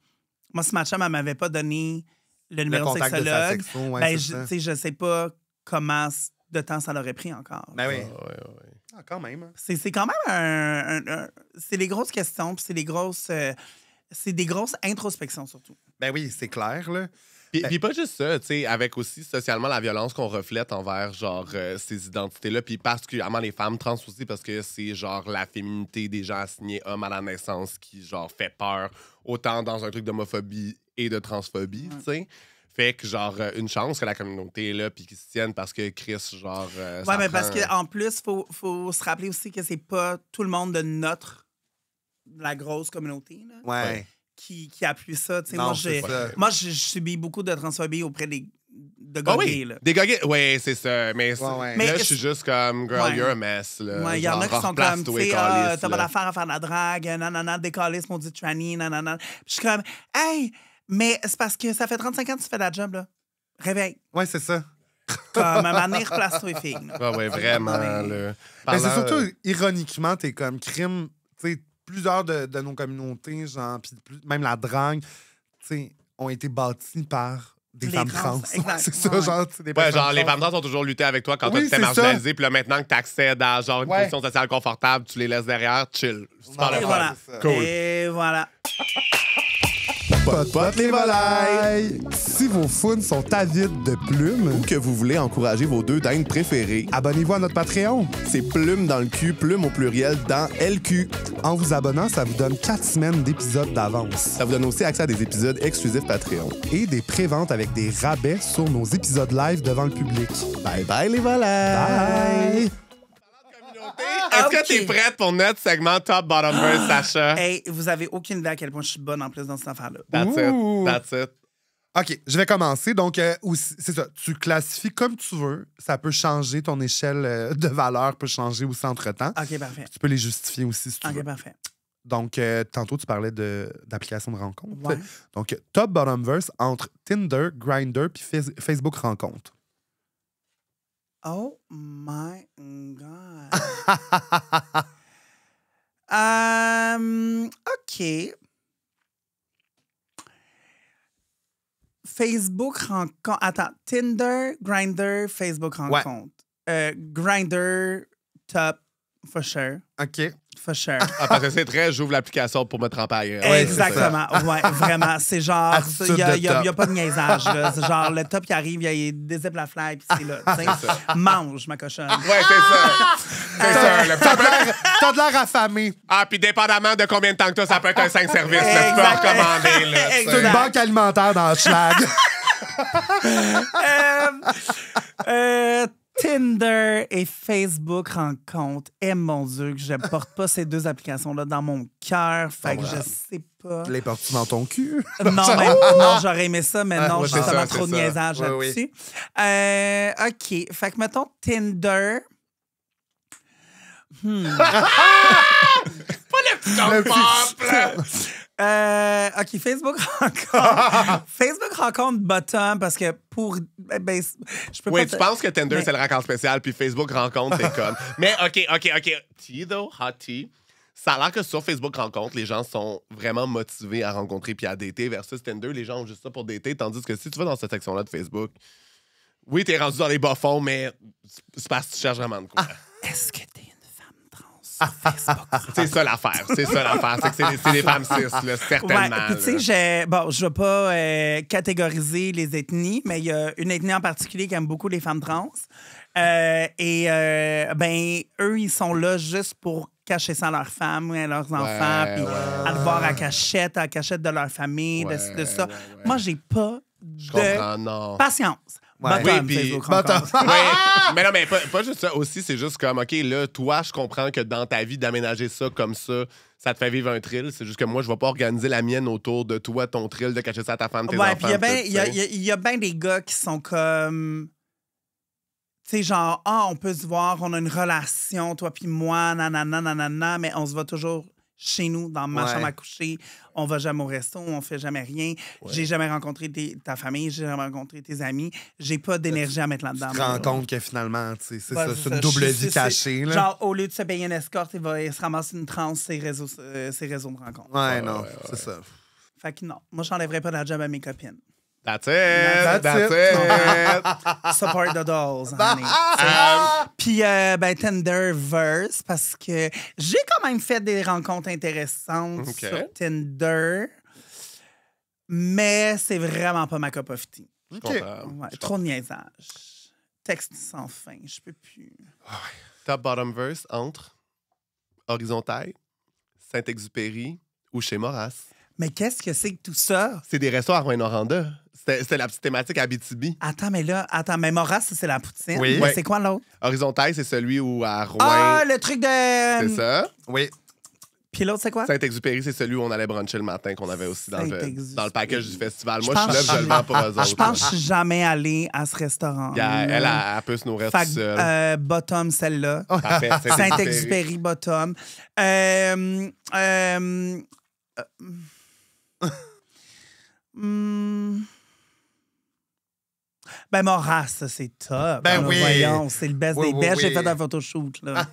moi, ce match-là, elle m'avait pas donné le numéro de contact de sa sexologue. sexo, ouais, Ben, c'est ça. tu sais, je sais pas comment de temps ça l'aurait pris encore. Ben oui. Ouais. Ah, quand même. Hein. C'est quand même c'est des grosses questions, puis c'est des grosses introspections, surtout. Ben oui, c'est clair, là. Puis pas juste ça, tu sais, avec aussi socialement la violence qu'on reflète envers, genre, ces identités-là, puis particulièrement les femmes trans aussi, parce que c'est, genre, la féminité des gens assignés hommes à la naissance qui, genre, fait peur, autant dans un truc d'homophobie et de transphobie, tu sais. Fait que, genre, une chance que la communauté est là, puis qu'ils se tiennent parce que Chris, genre. Ouais, mais parce qu'en plus, faut se rappeler aussi que c'est pas tout le monde de la grosse communauté, là. Ouais. Qui appuie ça. Tu sais, Non, c'est ça. moi, j'ai subi beaucoup de transphobie auprès de Ah gars oui, gays, là. des gars gays, ouais, c'est ça. Mais, ouais. Mais là, je est-ce- suis juste comme, girl, Ouais. you're a mess. Là. Ouais, il y en a Genre, qui sont replace-toi, comme, tu sais, calice, t'as pas là. d'affaire à faire de la drague, nanana, décalisse, maudit tranny, nanana. Puis je suis comme, hey, mais c'est parce que ça fait 35 ans que tu fais la job, là. Réveille. Ouais, c'est ça. Comme, à un moment donné, replace-toi, fille. là. Ah ouais, vraiment, Non, mais- là. Mais c'est Parlant, surtout, ironiquement, t'es comme crime. Tu sais, plusieurs de nos communautés, genre, puis même la drague, tu sais, ont été bâties par des Les femmes trans, trans. exact. C'est ça, Ouais. genre, tu sais, des Ouais, personnes genre, les trans. femmes trans ont toujours lutté avec toi quand Oui, t'étais c'est marginalisé, puis là, maintenant que t'accèdes à, genre, une Ouais. position sociale confortable, tu les laisses derrière, chill. Super Ouais, le Et fun. voilà. c'est ça. Cool. Et voilà. Pot les volailles! Si vos founes sont avides de plumes, Ou que vous voulez encourager vos deux dindes préférées, abonnez-vous à notre Patreon. c'est plume dans le cul, plume au pluriel dans LQ. En vous abonnant, ça vous donne 4 semaines d'épisodes d'avance Ça vous donne aussi accès à des épisodes exclusifs Patreon. et des préventes avec des rabais sur nos épisodes live devant le public. Bye bye les volailles! Bye! Est-ce Ok. que t'es prête pour notre segment Top Bottom Verse, Sacha? Hey, vous avez aucune idée à quel point je suis bonne en plus dans cette affaire-là. That's Ouh. it. That's it. OK, je vais commencer. Donc, c'est ça. Tu classifies comme tu veux. Ça peut changer. Ton échelle de valeur peut changer aussi entre-temps. OK, parfait. Tu peux les justifier aussi si tu OK, veux. parfait. Donc, tantôt, tu parlais d'applications de rencontres. Ouais. Donc, top bottom verse entre Tinder, Grindr puis Facebook Rencontre. Oh my God. OK. Facebook rencontre. Attends, Tinder, Grindr, Facebook rencontre. Grindr, top, for sure. OK. For sure. Ah, parce que c'est très, j'ouvre l'application pour me tremper ailleurs. Ouais, Exactement. Ouais, vraiment. C'est genre, Attitude il de n'y a, top. pas de niaisage. là. C'est genre, le top qui arrive, il dézippe la fly, puis c'est là. tu sais. Mange, ma cochonne. Ouais, c'est ça. C'est ça. Le T'as top- t'as de l'air affamé. Ah, puis dépendamment de combien de temps que t'as, ça peut être un 5 services. là, tu peux en Exact. recommander. Là, tu sais. C'est une Exact. banque alimentaire dans le schlag. Tinder et Facebook rencontre. Eh mon Dieu, que je porte pas ces deux applications-là dans mon cœur. Fait que je sais pas. Les portes dans ton cul. Non, j'aurais aimé ça, mais non, ouais, c'est justement, ça, trop c'est de ça. niaisage Oui, oui. là-dessus. OK. Fait que, mettons, Tinder. Top pop, là. OK, Facebook rencontre. Facebook rencontre bottom parce que ben, je peux Oui, pas. tu penses que Tinder, mais- c'est le rencontre spécial, puis Facebook rencontre, t'es conne. Mais OK. Tea, though, hot tea. Ça a l'air que sur Facebook rencontre, les gens sont vraiment motivés à rencontrer puis à dater versus Tinder, les gens ont juste ça pour dater, tandis que si tu vas dans cette section-là de Facebook, oui, t'es rendu dans les bas-fonds, mais c'est parce que tu cherches vraiment de quoi. Est-ce que t'es une femme sur Facebook. C'est ça l'affaire. C'est que c'est des femmes cis, là, certainement. Ouais, puis tu sais, je veux pas catégoriser les ethnies, mais il y a une ethnie en particulier qui aime beaucoup les femmes trans. Ben, eux, ils sont là juste pour cacher ça à leurs femmes, à leurs enfants, puis à le voir à la cachette de leur famille, de ça. Ouais. Moi, j'ai pas Je de comprends, non. patience. Ouais. Bottom, Oui, puis- Facebook Bottom. encore. Ouais, mais non, mais pas juste ça. Aussi, c'est juste comme, OK, là, toi, je comprends que dans ta vie, d'aménager ça comme ça te fait vivre un thrill. C'est juste que moi, je vais pas organiser la mienne autour de toi, ton thrill, de cacher ça à ta femme, tes Ouais, enfants. puis il tout, tu sais. y a bien des gars qui sont comme... Tu sais, genre, on peut se voir, on a une relation, toi puis moi, nanana, mais on se voit toujours chez nous, dans ma chambre à coucher. On va jamais au resto, on fait jamais rien. Ouais. J'ai jamais rencontré ta famille, j'ai jamais rencontré tes amis. J'ai pas d'énergie à mettre là-dedans. Tu te rends compte que finalement, tu sais, c'est Ouais, ça, c'est c'est ça. une double Je- vie c'est- cachée. Là. Genre, au lieu de se payer une escorte, il se ramasse une transe ces réseaux de rencontres. Ouais, non, c'est ça. Fait que non, moi, j'enlèverais pas la job à mes copines. That's it! That's That's it! Support the dolls, honey. Puis, Tinderverse, parce que j'ai quand même fait des rencontres intéressantes OK. sur Tinder, mais c'est vraiment pas ma cup of tea. Je OK. comprends. Ouais, trop de niaisage. Texte sans fin, je peux plus. Top bottom verse entre Horizontal, Saint-Exupéry ou chez Maurras. Mais qu'est-ce que c'est que tout ça? C'est des restos à Rouyn-Noranda. C'était la petite thématique Abitibi. Attends, mais Maurras, c'est la poutine. Oui. Mais Ouais. c'est quoi l'autre? Horizontal, c'est celui où à Rouen. Ah, le truc de... c'est ça. Oui. Puis l'autre, c'est quoi? Saint-Exupéry, c'est celui où on allait bruncher le matin qu'on avait aussi dans le package du festival. Moi, Je je suis pense- là, je le vends pour eux autres. Je pense que je suis jamais allée à ce restaurant. Elle peut se nourrir Fait toute que, seule. Bottom, celle-là. Parfait. Saint-Exupéry, Bottom. Ben, Maurras, c'est top. Ben Là, oui. Voyons, c'est le best Oui, des oui, best. J'ai oui. fait un photoshoot, là.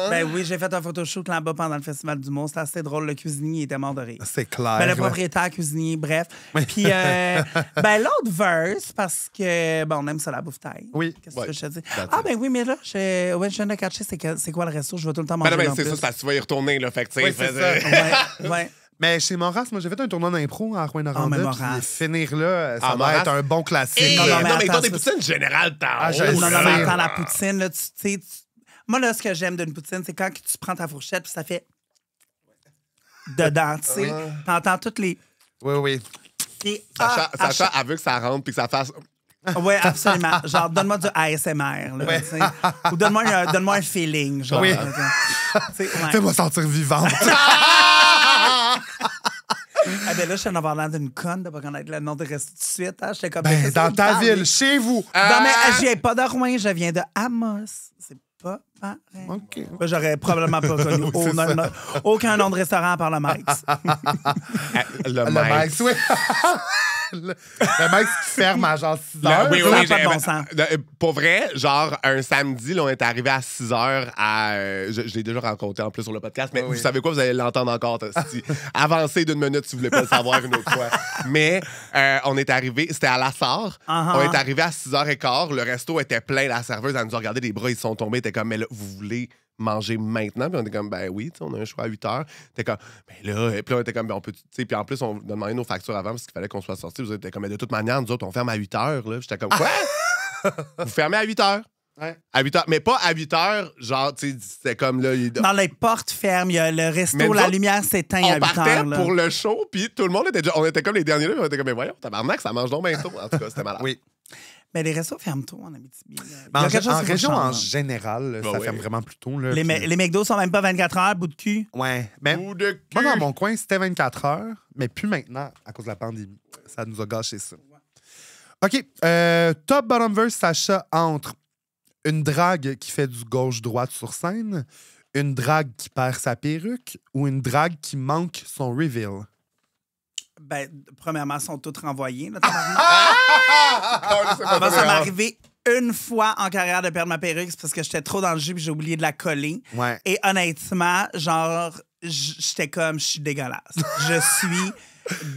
Ben oui, j'ai fait un photoshoot là-bas pendant le Festival du Mont. C'était assez drôle. Le cuisinier était mort de rire. C'est clair. Ben, le là. propriétaire, cuisinier, bref. Puis, l'autre verse, parce que, on aime ça, la bouffe taille. Oui. Qu'est-ce que Ouais. je te dis? That's Ah, it. ben oui, mais là, je viens de catcher, c'est quoi le resto? Je vais tout le temps manger. Ben non, mais en c'est plus. ça, c'est parce que tu vas y retourner, là. Fait que, tu sais, Oui, c'est ça. Ouais. Mais chez Maurras, moi, j'ai fait un tournoi d'impro à Rouyn-Noranda. Ah, mais Maurras. Puis finir là, ça Ah, va Maurras. être un bon classique. Hey, Non, non, mais mais attends, toi, des c'est- poutines générales, Ah, je t'as. Non, non, mais sais. attends, la poutine, là, tu sais... Moi, là, ce que j'aime d'une poutine, c'est quand tu prends ta fourchette puis ça fait... dedans, tu sais. T'entends toutes les... Oui, oui. Et, Sacha, elle veut que ça rentre puis que ça fasse. Oui, absolument. Genre, donne-moi du ASMR, là, Ouais. tu sais. Ou donne-moi un feeling, genre. Oui. Tu sais, ouais. Fais-moi sentir vivante. Ah, ben là, je suis en avoir l'air d'une conne de pas connaître le nom de resto tout de suite. Hein. J'étais comme... Ben, qu'est-ce dans que ta tu parles? ville, chez vous. Non, mais je viens pas de Rouen, je viens de Amos. C'est pas pareil. OK. Ben, j'aurais probablement pas connu aucun nom de restaurant à part le Mike's. Le Le Mike's. Mike's, oui. le Mike's qui ferme à genre 6 Là, heures. oui, ça oui, a pas de j'ai- bon sens. Pour vrai, genre, un samedi, là, on est arrivé à 6 h à. Je l'ai déjà rencontré en plus sur le podcast, mais Oui. vous savez quoi, vous allez l'entendre encore. Avancez d'une minute si vous voulez pas le savoir une autre fois. Mais on est arrivé, c'était à La Sarre. Uh-huh. On est arrivé à 6h15. Le resto était plein. La serveuse, elle nous a regardé, les bras, ils sont tombés. Elle était comme, mais là, vous voulez manger maintenant? Puis on était comme, ben oui, tu sais, on a un choix à 8 h. T'es comme, ben là, et puis là, on était comme, ben on peut, tu sais, puis en plus, on a demandé nos factures avant parce qu'il fallait qu'on soit sortis. Vous étiez comme, mais de toute manière, nous autres, on ferme à 8 h. Là. J'étais comme, quoi? Vous fermez à 8 h? Ouais. À 8 h. Mais pas à 8 h, genre, tu sais, c'était comme là. Dans les portes fermes, il y a le resto, Mais nous la autres, lumière s'éteint à On 8 partait heures. Là. pour le show, puis tout le monde était déjà. On était comme les derniers là, puis on était comme, mais voyons, tabarnak, ça mange donc bientôt. En tout cas, c'était malade. Oui. Mais les restos ferment tôt en Abitibi. Il y Mais a en, quelque chose en qui faut région, en changer. général, là, Bah ça oui. ferme vraiment plus tôt. Là, Les puis- McDo sont même pas 24 heures, bout de cul. Ouais. Mais Ou de cul. moi, dans mon coin, c'était 24 heures, mais plus maintenant, à cause de la pandémie. Ça nous a gâché ça. OK. Top bottom verse, Sacha, entre une drague qui fait du gauche-droite sur scène, une drague qui perd sa perruque ou une drague qui manque son reveal. Ben, premièrement, ils sont toutes renvoyées. Là, tabarnak. Ah, Moi, ça m'est arrivé une fois en carrière de perdre ma perruque, c'est parce que j'étais trop dans le jus et j'ai oublié de la coller. Ouais. Et honnêtement, genre, j'étais comme, je suis dégueulasse. Je suis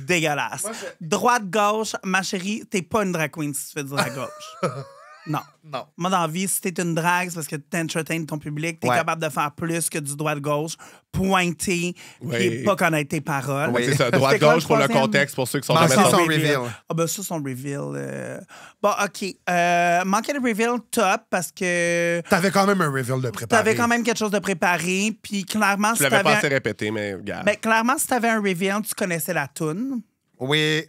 dégueulasse. Droite, gauche, ma chérie, t'es pas une drag queen si tu fais du drag gauche. Non. Non. Moi, dans la vie, si t'es une drague, c'est parce que t'entertaines ton public, t'es Ouais. capable de faire plus que du droit-gauche, pointer, Oui. puis pas connaître tes paroles. Oui, c'est ça. C'était Droite quoi le gauche pour le troisième? contexte, pour ceux qui sont Manquer jamais son sortis. reveal. Ah ben ça, son reveal. Bon, OK. Manquer le reveal, top, parce que T'avais quand même un reveal de préparé. t'avais quand même quelque chose de préparé, puis clairement, Tu si l'avais pas t'avais assez répété, mais regarde. ben, clairement, si t'avais un reveal, tu connaissais la toune. Oui.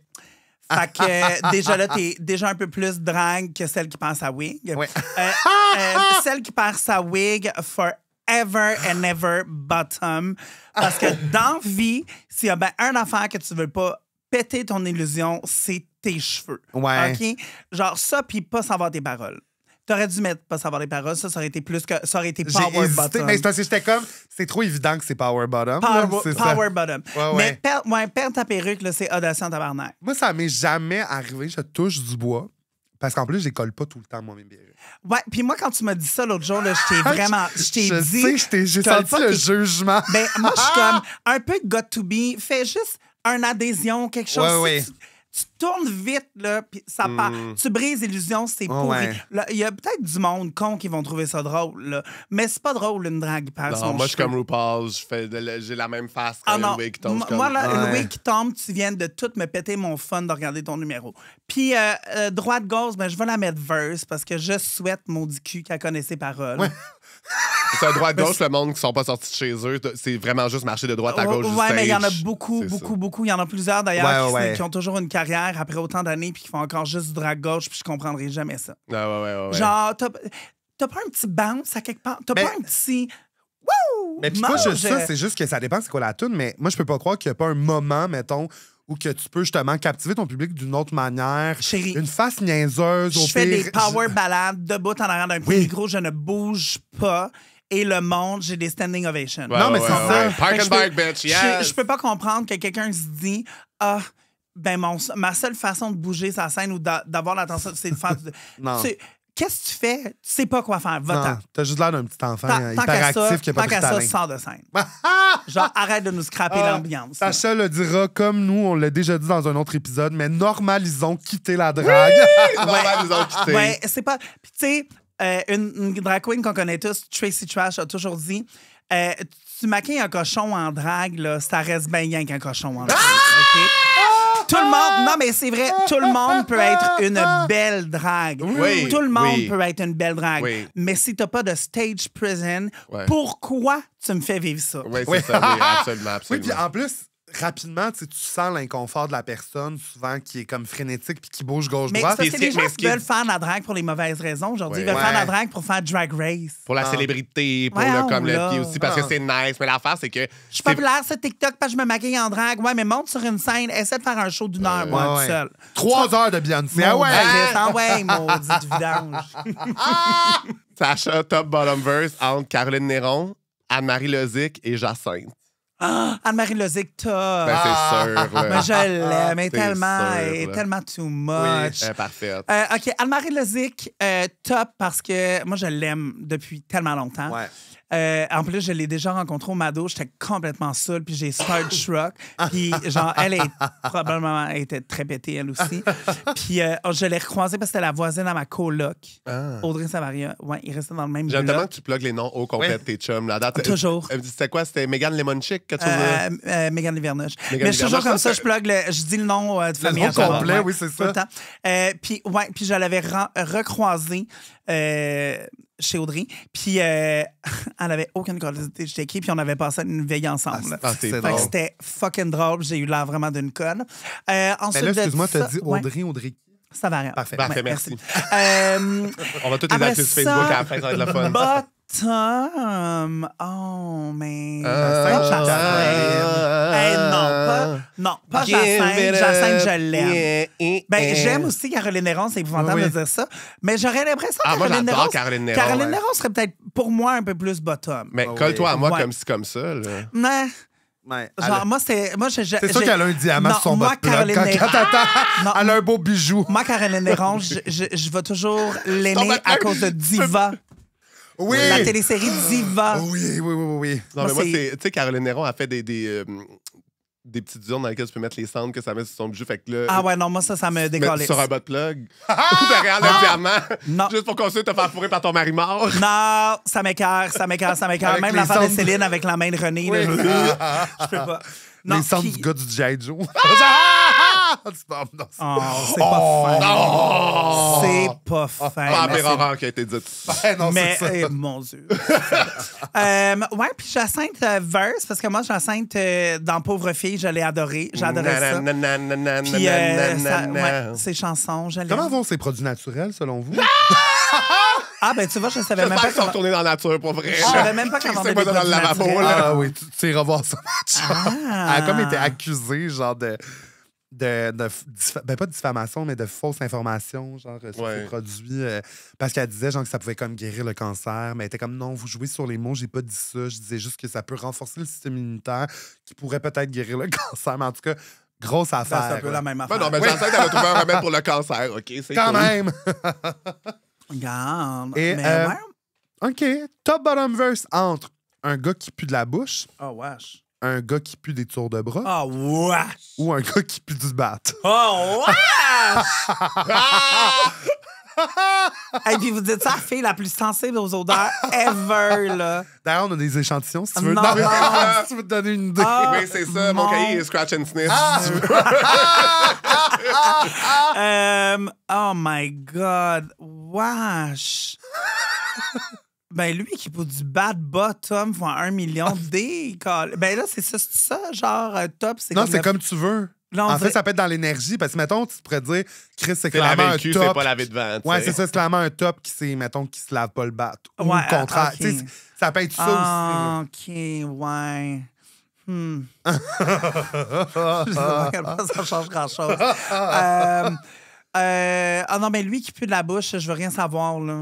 Fait que déjà là, t'es déjà un peu plus drague que celle qui pense à wig. Ouais. Celle qui perd sa wig forever and ever bottom. Parce que dans vie, s'il y a bien un affaire que tu veux pas péter ton illusion, c'est tes cheveux. Ouais. OK? Genre ça, puis pas savoir tes paroles. T'aurais dû mettre pas savoir les paroles, ça aurait été plus que. Ça aurait été J'ai power hésité, bottom. mais c'est parce que j'étais comme, c'est trop évident que c'est power bottom. là, c'est ça. Power bottom. Ouais, Mais perdre ta perruque, là, c'est audacieux en tabarnak. Moi, ça m'est jamais arrivé. Je touche du bois. Parce qu'en plus, je les colle pas tout le temps, moi, mes perruques. Ouais, puis moi, quand tu m'as dit ça l'autre jour, là, je t'ai vraiment. Je t'ai Je dit. sais, j'ai colle senti pas le tes- jugement. Ben, moi, je suis comme un peu got to be. Fais juste un adhésion, quelque chose. Ouais, Si ouais. tu tournes vite, là, puis ça part. Tu brises l'illusion, c'est pourri. ouais. Là, il y a peut-être du monde con qui vont trouver ça drôle, là. Mais c'est pas drôle, une drague par Non, son moi, je suis cheveu. comme RuPaul. J'ai la même face quand Ah non, le wig tombe. je suis moi, comme- là, Ouais. une wig qui tombe, tu viens de tout me péter mon fun de regarder ton numéro. Puis, droite-gauche, ben, je vais la mettre verse parce que je souhaite, maudit cul, qu'elle connaisse ses paroles. Ouais. C'est un droite-gauche, le monde qui sont pas sortis de chez eux. C'est vraiment juste marcher de droite à gauche. du Ouais, mais il y en a stage. beaucoup, C'est beaucoup, ça. beaucoup. Il y en a plusieurs d'ailleurs Ouais. qui ont toujours une carrière après autant d'années puis qui font encore juste du drag gauche puis je comprendrai jamais ça. Ouais. Genre, t'as pas un petit bounce à quelque part? T'as Mais- pas un petit. Wouh! Mais puis pas juste ça, c'est juste que ça dépend c'est quoi la tune, mais moi, je peux pas croire qu'il y a pas un moment, mettons, où que tu peux justement captiver ton public d'une autre manière. Chérie, Une face niaiseuse, au je fais pire. des power ballades debout en arrière d'un petit Oui. micro, je ne bouge pas. Et le monde, j'ai des standing ovations. Ouais, Non, mais ouais, c'est ouais, ça. ouais. Park Fait que and je peux- bike, bitch, yes! Je peux pas comprendre que quelqu'un se dit ah ben ma seule façon de bouger sa scène ou d'avoir l'attention c'est de faire Non. Qu'est-ce que tu fais? Tu sais pas quoi faire. Va-t'en. Non, t'as juste l'air d'un petit enfant Tant qu'à ça, hyperactif qui a pas tant de qu'à ça, talent. sors de scène. Genre, arrête de nous scraper Ah, l'ambiance. là. Sacha le dira comme nous, on l'a déjà dit dans un autre épisode, mais normalisons quitter la drague. Normal, ils ont quitté. Ouais, c'est pas. Puis, tu sais, une drag queen qu'on connaît tous, Tracy Trash, a toujours dit tu maquilles un cochon en drague, là, ça reste bien rien qu'un cochon en drague. OK? Tout le monde, non, mais c'est vrai, tout le monde peut être une belle drague. Oui, Tout le monde oui. peut être une belle drague. Oui. Mais si t'as pas de stage prison, Ouais. pourquoi tu me fais vivre ça? Oui, c'est Oui. ça, oui, absolument, Oui, absolument. puis en plus, rapidement, tu sens l'inconfort de la personne, souvent qui est comme frénétique puis qui bouge Mais c'est gauche-droite. parce que les gens mais ce qui veulent faire de la drague pour les mauvaises raisons. Aujourd'hui, ils Ouais. veulent faire de la Ouais. drague pour faire Drag Race. Pour la Ah. célébrité, pour Voyons, le comme le là. pied aussi, parce Ah. que c'est nice. Mais l'affaire, c'est que. Je suis populaire sur TikTok parce que je me maquille en drague. Ouais, mais monte sur une scène, essaie de faire un show d'une heure, moi, Ouais. tout seul. 3 heures de Beyoncé. Ah ouais! Ah ouais, maudite vidange. Sacha, top bottom verse entre Caroline Néron, Anne-Marie Lozic et Jacinthe. Ah, Anne-Marie Lozic, top. Ben, c'est sûr. Mais Là. je l'aime, elle est C'est tellement, sûr, elle est là. tellement too much. Parfaite. OK, Anne-Marie Lozic, top parce que moi, je l'aime depuis tellement longtemps. Ouais. En plus, je l'ai déjà rencontrée au Mado. J'étais complètement seule, puis j'ai starstruck. Puis, genre, elle probablement elle était très pétée, elle aussi. Puis, je l'ai recroisée parce que c'était la voisine à ma coloc, Ah. Audrey Savaria. Ouais, ils restaient dans le même J'aime tellement bloc. que tu plugues les noms au complet Oui. de tes chums. Là. Date, Toujours. C'était quoi? C'était Megan Lemonchick que tu veux? Mégane Livernoche. Mégane Mais je suis toujours Livernoche, comme ça, ça, je plug je dis le nom de famille. nom à chaque fois. complet, Ouais, oui, c'est tout ça. le temps. Puis je l'avais recroisée chez Audrey. Puis elle avait aucune qualité j'étais qui, puis on avait passé une veille ensemble. Ah, c'est Fait drôle. que c'était fucking drôle. J'ai eu l'air vraiment d'une conne. Mais Ensuite là, de excuse-moi, ça- t'as dit Ouais, Audrey. ça va rien. Parfait. Parfait, merci. Euh, On va tous les après appeler sur ça, Facebook à la fin, ça va être le fun. Bottom. Oh, mais. Ah, Non, pas Jacinthe. Jacinthe, je l'aime. Ben, j'aime aussi Caroline Néron, c'est épouvantable Oui. de dire ça. Mais j'aurais l'impression que Ah, moi, Caroline j'adore Néron. Caroline Néron, Caroline ouais. Néron serait peut-être pour moi un peu plus bottom. Mais Ah, colle-toi à moi Ouais. comme ça. Là. Mais, Ouais. genre, moi, c'est sûr qu'elle a un diamant Non, sur son moi, bas de plug. Caroline Quand Néron. t'attends, Non. elle a un beau bijou. Moi, Caroline Néron, je vais toujours l'aimer bas de à plug. cause de Diva. Oui! La télésérie Diva. Oui. Non, Moi, mais moi, c'est- tu sais, Caroline Néron a fait des des petites urnes dans lesquelles tu peux mettre les cendres que ça met sur son bijou. Fait que là, Ah ouais, non, moi, ça me tu mets décolle. sur un bas de plug. Derrière le diamant. Non. Juste pour qu'on se te faire fourrer par ton mari mort. Non, ça m'écoeure. Avec Même les l'affaire de cendres. Céline avec la main de René. Oui. Là, je peux pas. Non, Les cendres puis- du gars du G.I. Joe. Non, c'est pas- non, c'est- Oh, c'est pas fin. Oh! C'est pas fin. Pas mais pire horreur qui a été dite. Ouais, non, Mais, c'est ça. mon Dieu. Ouais, puis Jacinthe Verse, parce que moi, Jacinthe, dans Pauvre Fille, je l'ai adoré. J'ai adoré ça. Puis, ses chansons, je l'aime. Comment vont ces produits naturels, selon vous? Ah, ben, tu vois, je savais même J'espère pas qu'ils sont comment... retournés dans la nature, pour vrai. Je savais même pas comment C'est vendre pas des dans le produits lavabo, naturels. là. Ah oui, tu iras voir ça, match. Ah. Elle a comme été accusée, genre ben pas de diffamation, mais de fausses informations, genre sur Ouais. ces produits. Parce qu'elle disait, genre, que ça pouvait comme guérir le cancer, mais elle était comme, non, vous jouez sur les mots, j'ai pas dit ça. Je disais juste que ça peut renforcer le système immunitaire, qui pourrait peut-être guérir le cancer, mais en tout cas, grosse Ben, affaire. c'est un peu la même Ben affaire. non, mais Jacinthe, elle a trouvé un remède pour le cancer, OK? C'est Quand cool. même! Regarde. Et, Mais ouais. OK. Top-bottom verse entre un gars qui pue de la bouche, Oh, wesh. un gars qui pue des tours de bras, Oh, wesh. ou un gars qui pue du bat. Oh, wesh! Et puis vous dites ça, la fille la plus sensible aux odeurs ever, là. D'ailleurs, on a des échantillons, si tu veux. Non, Non, mais- non. si tu veux te donner une idée. Ah. Oui, c'est ça. Mon Mon- cahier est scratch and sniff. Oh my God. Wesh. Ben, lui qui pour du bad bottom fois 1 million d'école. Ben là, c'est ça, genre top. C'est Non, c'est le- comme tu veux. Là, on En dirait- fait, ça peut être dans l'énergie. Parce que, mettons, tu pourrais dire, Chris, c'est C'est clairement laver un le cul, top. c'est pas laver devant. tu Ouais, sais. c'est ça, c'est clairement un top qui, mettons, qui se lave pas le bat. Ou Ouais, le contraire. ok. Tu sais, ça peut être ça Ah, OK, ouais. Je sais pas à quel point ça change grand-chose. Ah non, mais lui qui pue de la bouche, je veux rien savoir, là.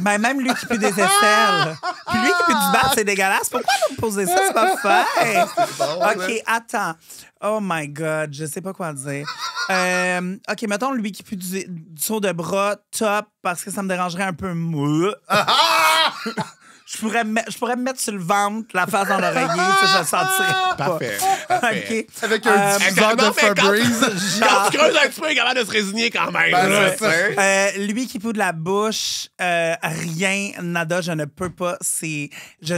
Ben, même lui qui pue des aisselles. Puis lui qui pue du bat, c'est dégueulasse. Pourquoi vous me posez ça? C'est pas fait. OK, attends. Oh my God, je sais pas quoi dire. OK, mettons lui qui pue du saut de bras, top, parce que ça me dérangerait un peu. Je pourrais me mettre sur le ventre, la face dans l'oreiller, je le sentirais pas. Parfait. OK. Avec un diffuseur de Non, mais quand Febreze. Quand tu creuses un petit peu, il est capable de se résigner quand même. Ben, là, c'est ça. tu sais. Lui qui pue de la bouche, rien, nada, je ne peux pas. Je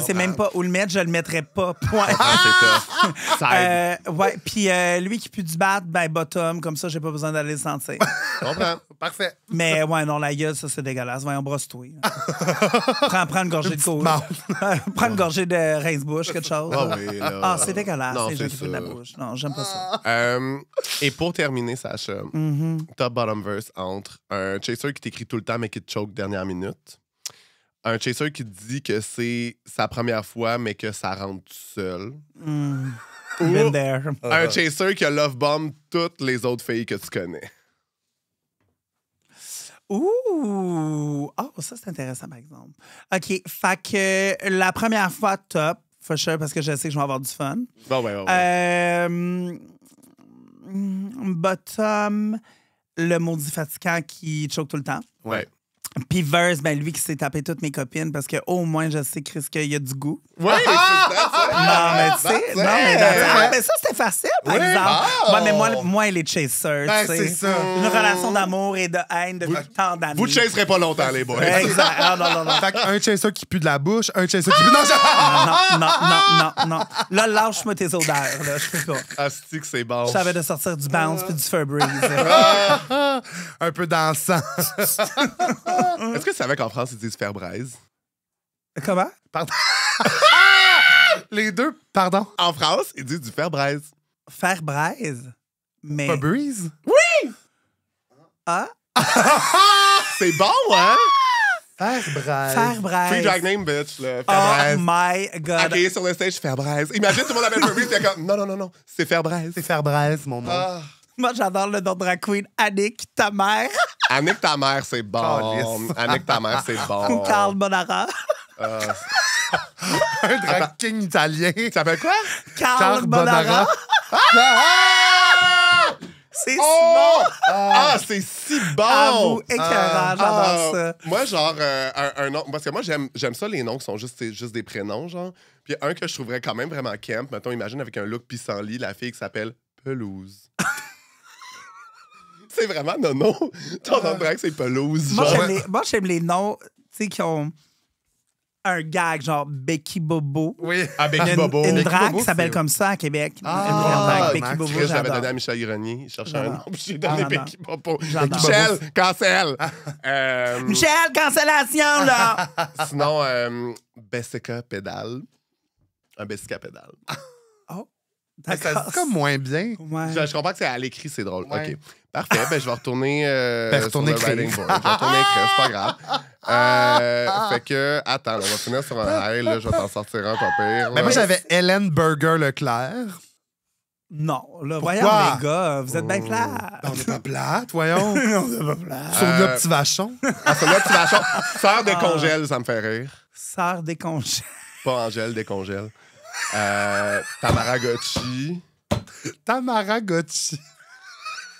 sais même pas où le mettre, je le mettrais pas. Point. Ah, c'est tough. Ça aide. Ouais, puis lui qui pue du bat, ben bottom, comme ça, j'ai pas besoin d'aller le sentir. Je comprends. Parfait. Mais ouais, non, la gueule, ça, c'est dégueulasse. Voyons, brosse-toi. prends une gorgée de coke. Prends une gorgée de rince-bouche, quelque chose. Ah oui, là. Ah, c'est dégueulasse, Non, les gens c'est qui puent de la ça. bouche. Non, j'aime pas ça. Et pour terminer, Sacha, Mm-hmm. top bottom verse entre un chaser qui t'écrit tout le temps mais qui te choke dernière minute, un chaser qui te dit que c'est sa première fois mais que ça rentre tout seul, Been there. un chaser qui a love bomb toutes les autres filles que tu connais. Ouh! Oh, ça, c'est intéressant, par exemple. OK, fait que la première fois, top, for sure, parce que je sais que je vais avoir du fun. Bon, ouais. Bottom, le maudit fatigant qui choke tout le temps. Ouais. Puis verse, ben lui qui s'est tapé toutes mes copines parce que au moins je sais, Chris, qu'il y a du goût. Ouais, c'est ça. Non, mais tu sais, non, mais ça, c'était facile, par exemple. Oh. Ouais, mais moi, elle est chaser, Ben, tu sais. c'est ça. Une relation d'amour et de haine depuis tant d'années. Vous ne chasserez pas longtemps, les boys. Exact. Ah, non. Fait qu'un chaser qui pue de la bouche, un chaser qui pue... Non, Non. Là, lâche-moi tes odeurs, là. Je peux pas. Asti que c'est bon. Je savais de sortir du bounce puis du Febreze. un peu dansant. Est-ce que tu savais qu'en France, ils disent faire braise? Comment? Pardon. Les deux, pardon. En France, ils disent du faire braise. Faire braise? Mais... Febreze? Ah? C'est bon, hein? Faire braise. Faire braise. Free drag name, bitch, là. Faire Oh braise. my God. OK, sur le stage, faire braise. Imagine tout le monde appelle Febreze, c'est comme, non, c'est faire braise. C'est faire braise, mon nom. Ah. Moi, j'adore le nom de drag queen. Annick, ta mère. Annick, ta mère, c'est bon. Calisse. Annick, ta mère, c'est bon. Carl Bonara. Un drag king italien. Tu t'appelles quoi? Carl Bonara. C'est Oh! Simon! Ah, c'est si bon! Avoue, écœurant, j'adore ça. Moi, genre, un nom... Parce que moi, j'aime ça, les noms qui sont juste des prénoms, genre. Puis un que je trouverais quand même vraiment camp, mettons, imagine avec un look pissenlit, la fille qui s'appelle Pelouse. C'est vraiment non. Ton nom de drague, c'est Pelouse, Moi, genre. j'aime les noms, tu sais, qui ont un gag, genre Becky Bobo. Oui. Ah, Il y a Becky Bobo. une Becky drague Bobo, qui s'appelle c'est- comme ça à Québec. Ah, une vraie drague, Max. Becky Bobo, Chris, j'avais j'adore. donné à Michel Grenier. Il cherchait un nom. J'ai donné j'adore. Becky Bobo. J'adore. Michel, cancel! Michel, cancellation, là! Sinon, Bessica Pédale. Un Bessica Pédale. Oh, Ça d'accord. se dit comme moins bien. Ouais. Je comprends que c'est à l'écrit, c'est drôle. Ouais. OK. Parfait. Ben, je vais retourner, retourner sur le écrire. writing board. Je vais retourner écrire, c'est pas grave. Fait que, attends, on va finir sur un high. Là, je vais t'en sortir un pas pire. Mais là. moi, j'avais Hélène Burger Leclerc. Non, là, Pourquoi? voyons, les gars, vous êtes bien plats. On n'est pas plate, voyons. On est pas plats. Sur le petit vachon. Ah, celle-là, tu vas Sœur des congèles, ça me fait rire. Sœur des congés. Pas Angèle, des congèles. Tamagotchi. Tamagotchi.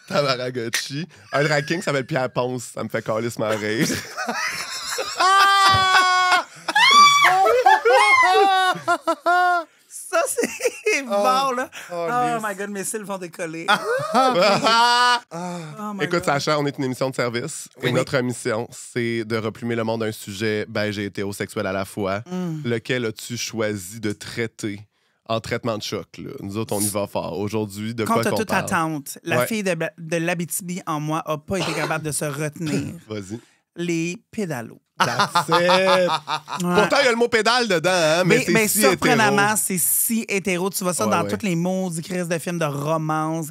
Tamagotchi. Un drag king qui s'appelle Pierre Ponce, ça me fait calissement rire. Ça, c'est bon, là. Oh lisse. my God, mes cils vont décoller. Ah! Oh my Écoute, God. Sacha, on est une émission de service. Oui. Et notre mission, c'est de replumer le monde d'un sujet beige et hétérosexuel à la fois. Lequel as-tu choisi de traiter en traitement de choc? Là? Nous autres, on y va fort. Aujourd'hui, de quoi Contre qu'on toute parle? attente, la Ouais. fille de l'Abitibi en moi n'a pas été capable de se retenir. Vas-y. Les pédalos. That's it. Pourtant, il y a le mot pédale dedans, hein, mais Mais c'est si surprenamment, hétéro. c'est si hétéro. Tu vois ça Ouais, dans ouais. toutes les maudits crises de films de romance.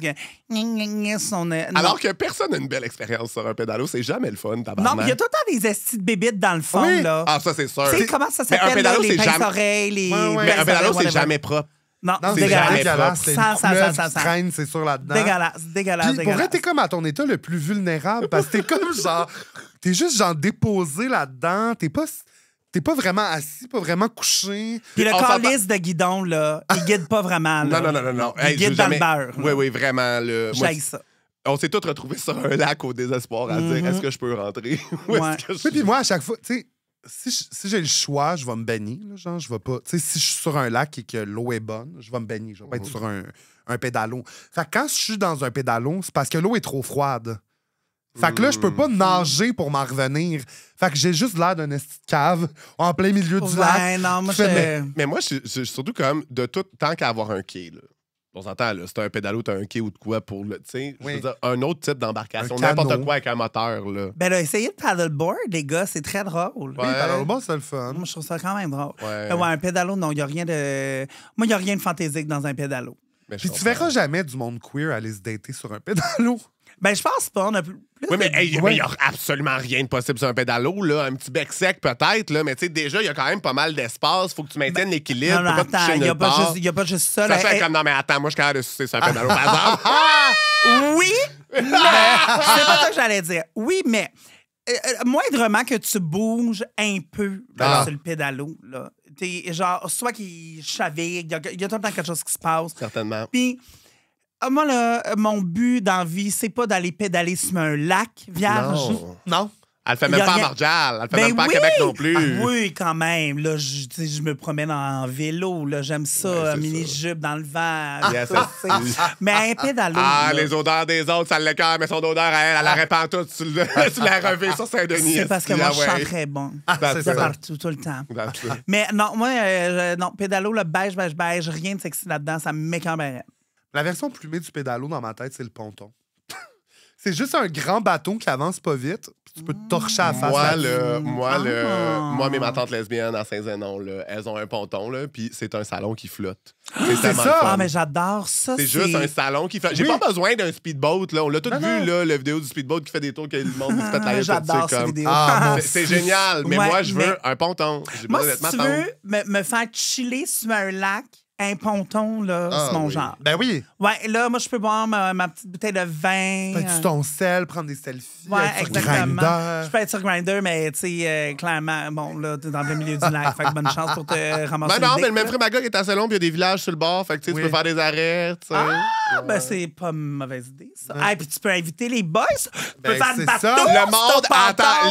Non, Alors que personne n'a une belle expérience sur un pédalo, c'est jamais le fun, tabarnak. non, il y a tout le temps des estis de bébites dans le fond, Oui. là. Ah, ça, c'est sûr. Tu sais, comment ça Mais un s'appelle, là, pédalo, les c'est jamais... pince-oreilles, les... Ouais, ouais. Mais un pédalo, c'est whatever. jamais propre. Non, Non, c'est c'est jamais dégueulasse. propre. C'est Sans, une sans, couleuvre sans, qui sans. traîne, c'est sûr, là-dedans. Dégueulasse, Puis, dégueulasse, pour vrai, dégueulasse. t'es comme à ton état le plus vulnérable parce que t'es comme genre... T'es juste genre déposé là-dedans. T'es pas vraiment assis, pas vraiment couché. Puis le On s'entend- calice de guidon, là, il guide pas vraiment. Là. Non. Il Hey, guide je veux dans jamais- le beurre. Oui, oui, vraiment. Moi, J'aille ça. on s'est tous retrouvés sur un lac au désespoir à dire est-ce que je peux rentrer ou Ouais. est-ce que je... Oui, puis moi, à chaque fois, tu sais, si j'ai le choix, je vais me baigner. Là, genre, je vais pas. Tu sais, si je suis sur un lac et que l'eau est bonne, je vais me baigner. Je vais pas être sur un pédalo. Fait que quand je suis dans un pédalo, c'est parce que l'eau est trop froide. Fait que là, je peux pas nager pour m'en revenir. Fait que j'ai juste l'air d'un esti de cave en plein milieu du lac. Ouais, non, moi, Tu fais, je... Mais moi, je suis surtout comme de tout tant qu'à avoir un quai. Là. On s'entend, là. C'est un pédalo, t'as un quai ou de quoi pour le. Tu sais, je Oui. veux dire, un autre type d'embarcation. Un N'importe canot. quoi avec un moteur, là. Ben là, essayez le paddleboard, les gars, c'est très drôle. Oui, Ouais. paddleboard, c'est le fun. Moi, je trouve ça quand même drôle. Ouais. Ouais, un pédalo, non, il n'y a rien de... Moi, il n'y a rien de fantaisique dans un pédalo. Mais je Puis tu comprends. verras jamais du monde queer aller se dater sur un pédalo. Ben, je pense pas. On a plus Oui, mais de- il Ouais. n'y a absolument rien de possible sur un pédalo. Là. Un petit bec sec, peut-être, là, mais tu sais, déjà, il y a quand même pas mal d'espace. Faut que tu maintiennes l'équilibre. Non, non, tu peux pas te attends, toucher il n'y a, nulle part. y a pas juste ça. Ça là. fait Hey, comme non, mais attends, moi, je suis capable de sucer sur un pédalo, par exemple. Oui, mais c'est pas ça que j'allais dire. Oui, mais moindrement que tu bouges un peu là, Ah. sur le pédalo, là. T'es genre, soit qu'il chavigue, il y a tout le temps quelque chose qui se passe. Certainement. Puis, moi, là, mon but dans la vie, c'est pas d'aller pédaler sur un lac vierge. Non. Non. Elle le fait Y même a pas à rien. Montréal. Elle le fait Ben même pas à oui! Québec non plus. Ah oui, quand même. Là, tu sais, je me promène en vélo. Là, j'aime ça, Ouais, c'est mini-jupe dans le vent. Yes, tout ça, tu sais. Mais un pédalo. Ah, là, les odeurs des autres, ça l'écœure, mais son odeur à elle, elle la répand toute sur, sur la revue sur Saint-Denis. c'est parce que esti, moi, ah je ouais. sens très bon. That's De it. partout, tout le temps. That's it. Mais non, moi, non, pédalo, le beige, rien de sexy là-dedans, ça me m'écamberait. La version plumée du pédalo dans ma tête, c'est le ponton. C'est juste un grand bateau qui avance pas vite, puis tu peux te torcher à la face. Moi, mes Ah. tantes lesbiennes à Saint-Zénon, là, elles ont un ponton, là, puis c'est un salon qui flotte. C'est tellement ça! le fun. Ah, mais j'adore ça. C'est juste un salon qui fait. J'ai Oui. pas besoin d'un speedboat, là. On l'a tous Non, vu, non. là, la vidéo du speedboat qui fait des tours que le monde se pète la gueule. J'adore c'est ces comme- vidéos. Ah, C'est génial, mais Ouais, moi, je veux mais- un ponton. J'ai Moi, besoin si d'être tu ma tante. veux me faire chiller sur un lac, Un ponton, là, Ah, c'est mon oui. genre. Ben oui. Ouais, là, moi, je peux boire ma petite bouteille de vin. Fais-tu ton sel, prendre des selfies, Ouais, être sur exactement. Grindr. Je peux être sur Grindr, mais tu sais, clairement, bon, là, t'es dans le milieu du lac. Fait que bonne chance pour te ramasser Ben non, une mais le dick, même Magog est assez long, puis il y a des villages sur le bord. Fait que tu sais, Oui. tu peux faire des arrêts, tu sais. Ah, ben c'est pas une mauvaise idée, ça. Ah, puis tu peux inviter les boys. Tu peux Ben, faire c'est le bateau. ça. Le monde c'est ton attend. bâton.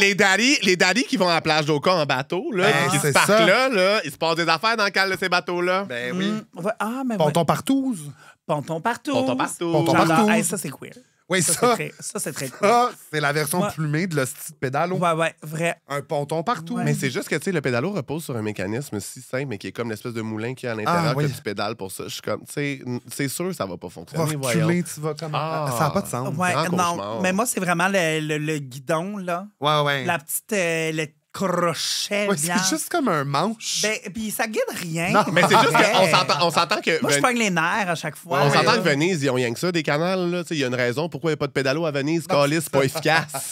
Les daddies qui vont à la plage d'Oka en bateau, là, Ben, puis qui se c'est partent ça. là, ils se passent des affaires dans le cadre de ces bateaux-là. Ben oui. Ouais, ah, mais Ponton partout. Ponton partout. Ponton partout. Ponton J'adore. partout. Hey, ça, c'est queer. Oui, Ça, ça. c'est très cool. Ça, c'est la version Ouais. plumée de l'hostie de pédalo. Ouais, vrai. Un ponton partout. Ouais. Mais c'est juste que, tu sais, le pédalo repose sur un mécanisme si simple, mais qui est comme l'espèce de moulin qu'il y a à l'intérieur, Ah, oui. que tu pédales pour ça. Je suis comme, tu sais, c'est sûr ça va pas Tu vas fonctionner, voyons. reculer, tu vas comme... Ah. Ça n'a pas de sens. Ouais, grand non. cauchemar. Mais moi, c'est vraiment le guidon, là. Ouais. La petite... le crochet Ouais, blanc. c'est juste comme un manche. Ben, puis ça guide rien. Non, Mais c'est juste Vrai. qu'on s'entend que... Moi, je pogne les nerfs à chaque fois. On s'entend là. que Venise, ils ont rien que ça, des canals. Là. Tu sais, il y a une raison pourquoi il n'y a pas de pédalo à Venise. Calice, c'est pas efficace.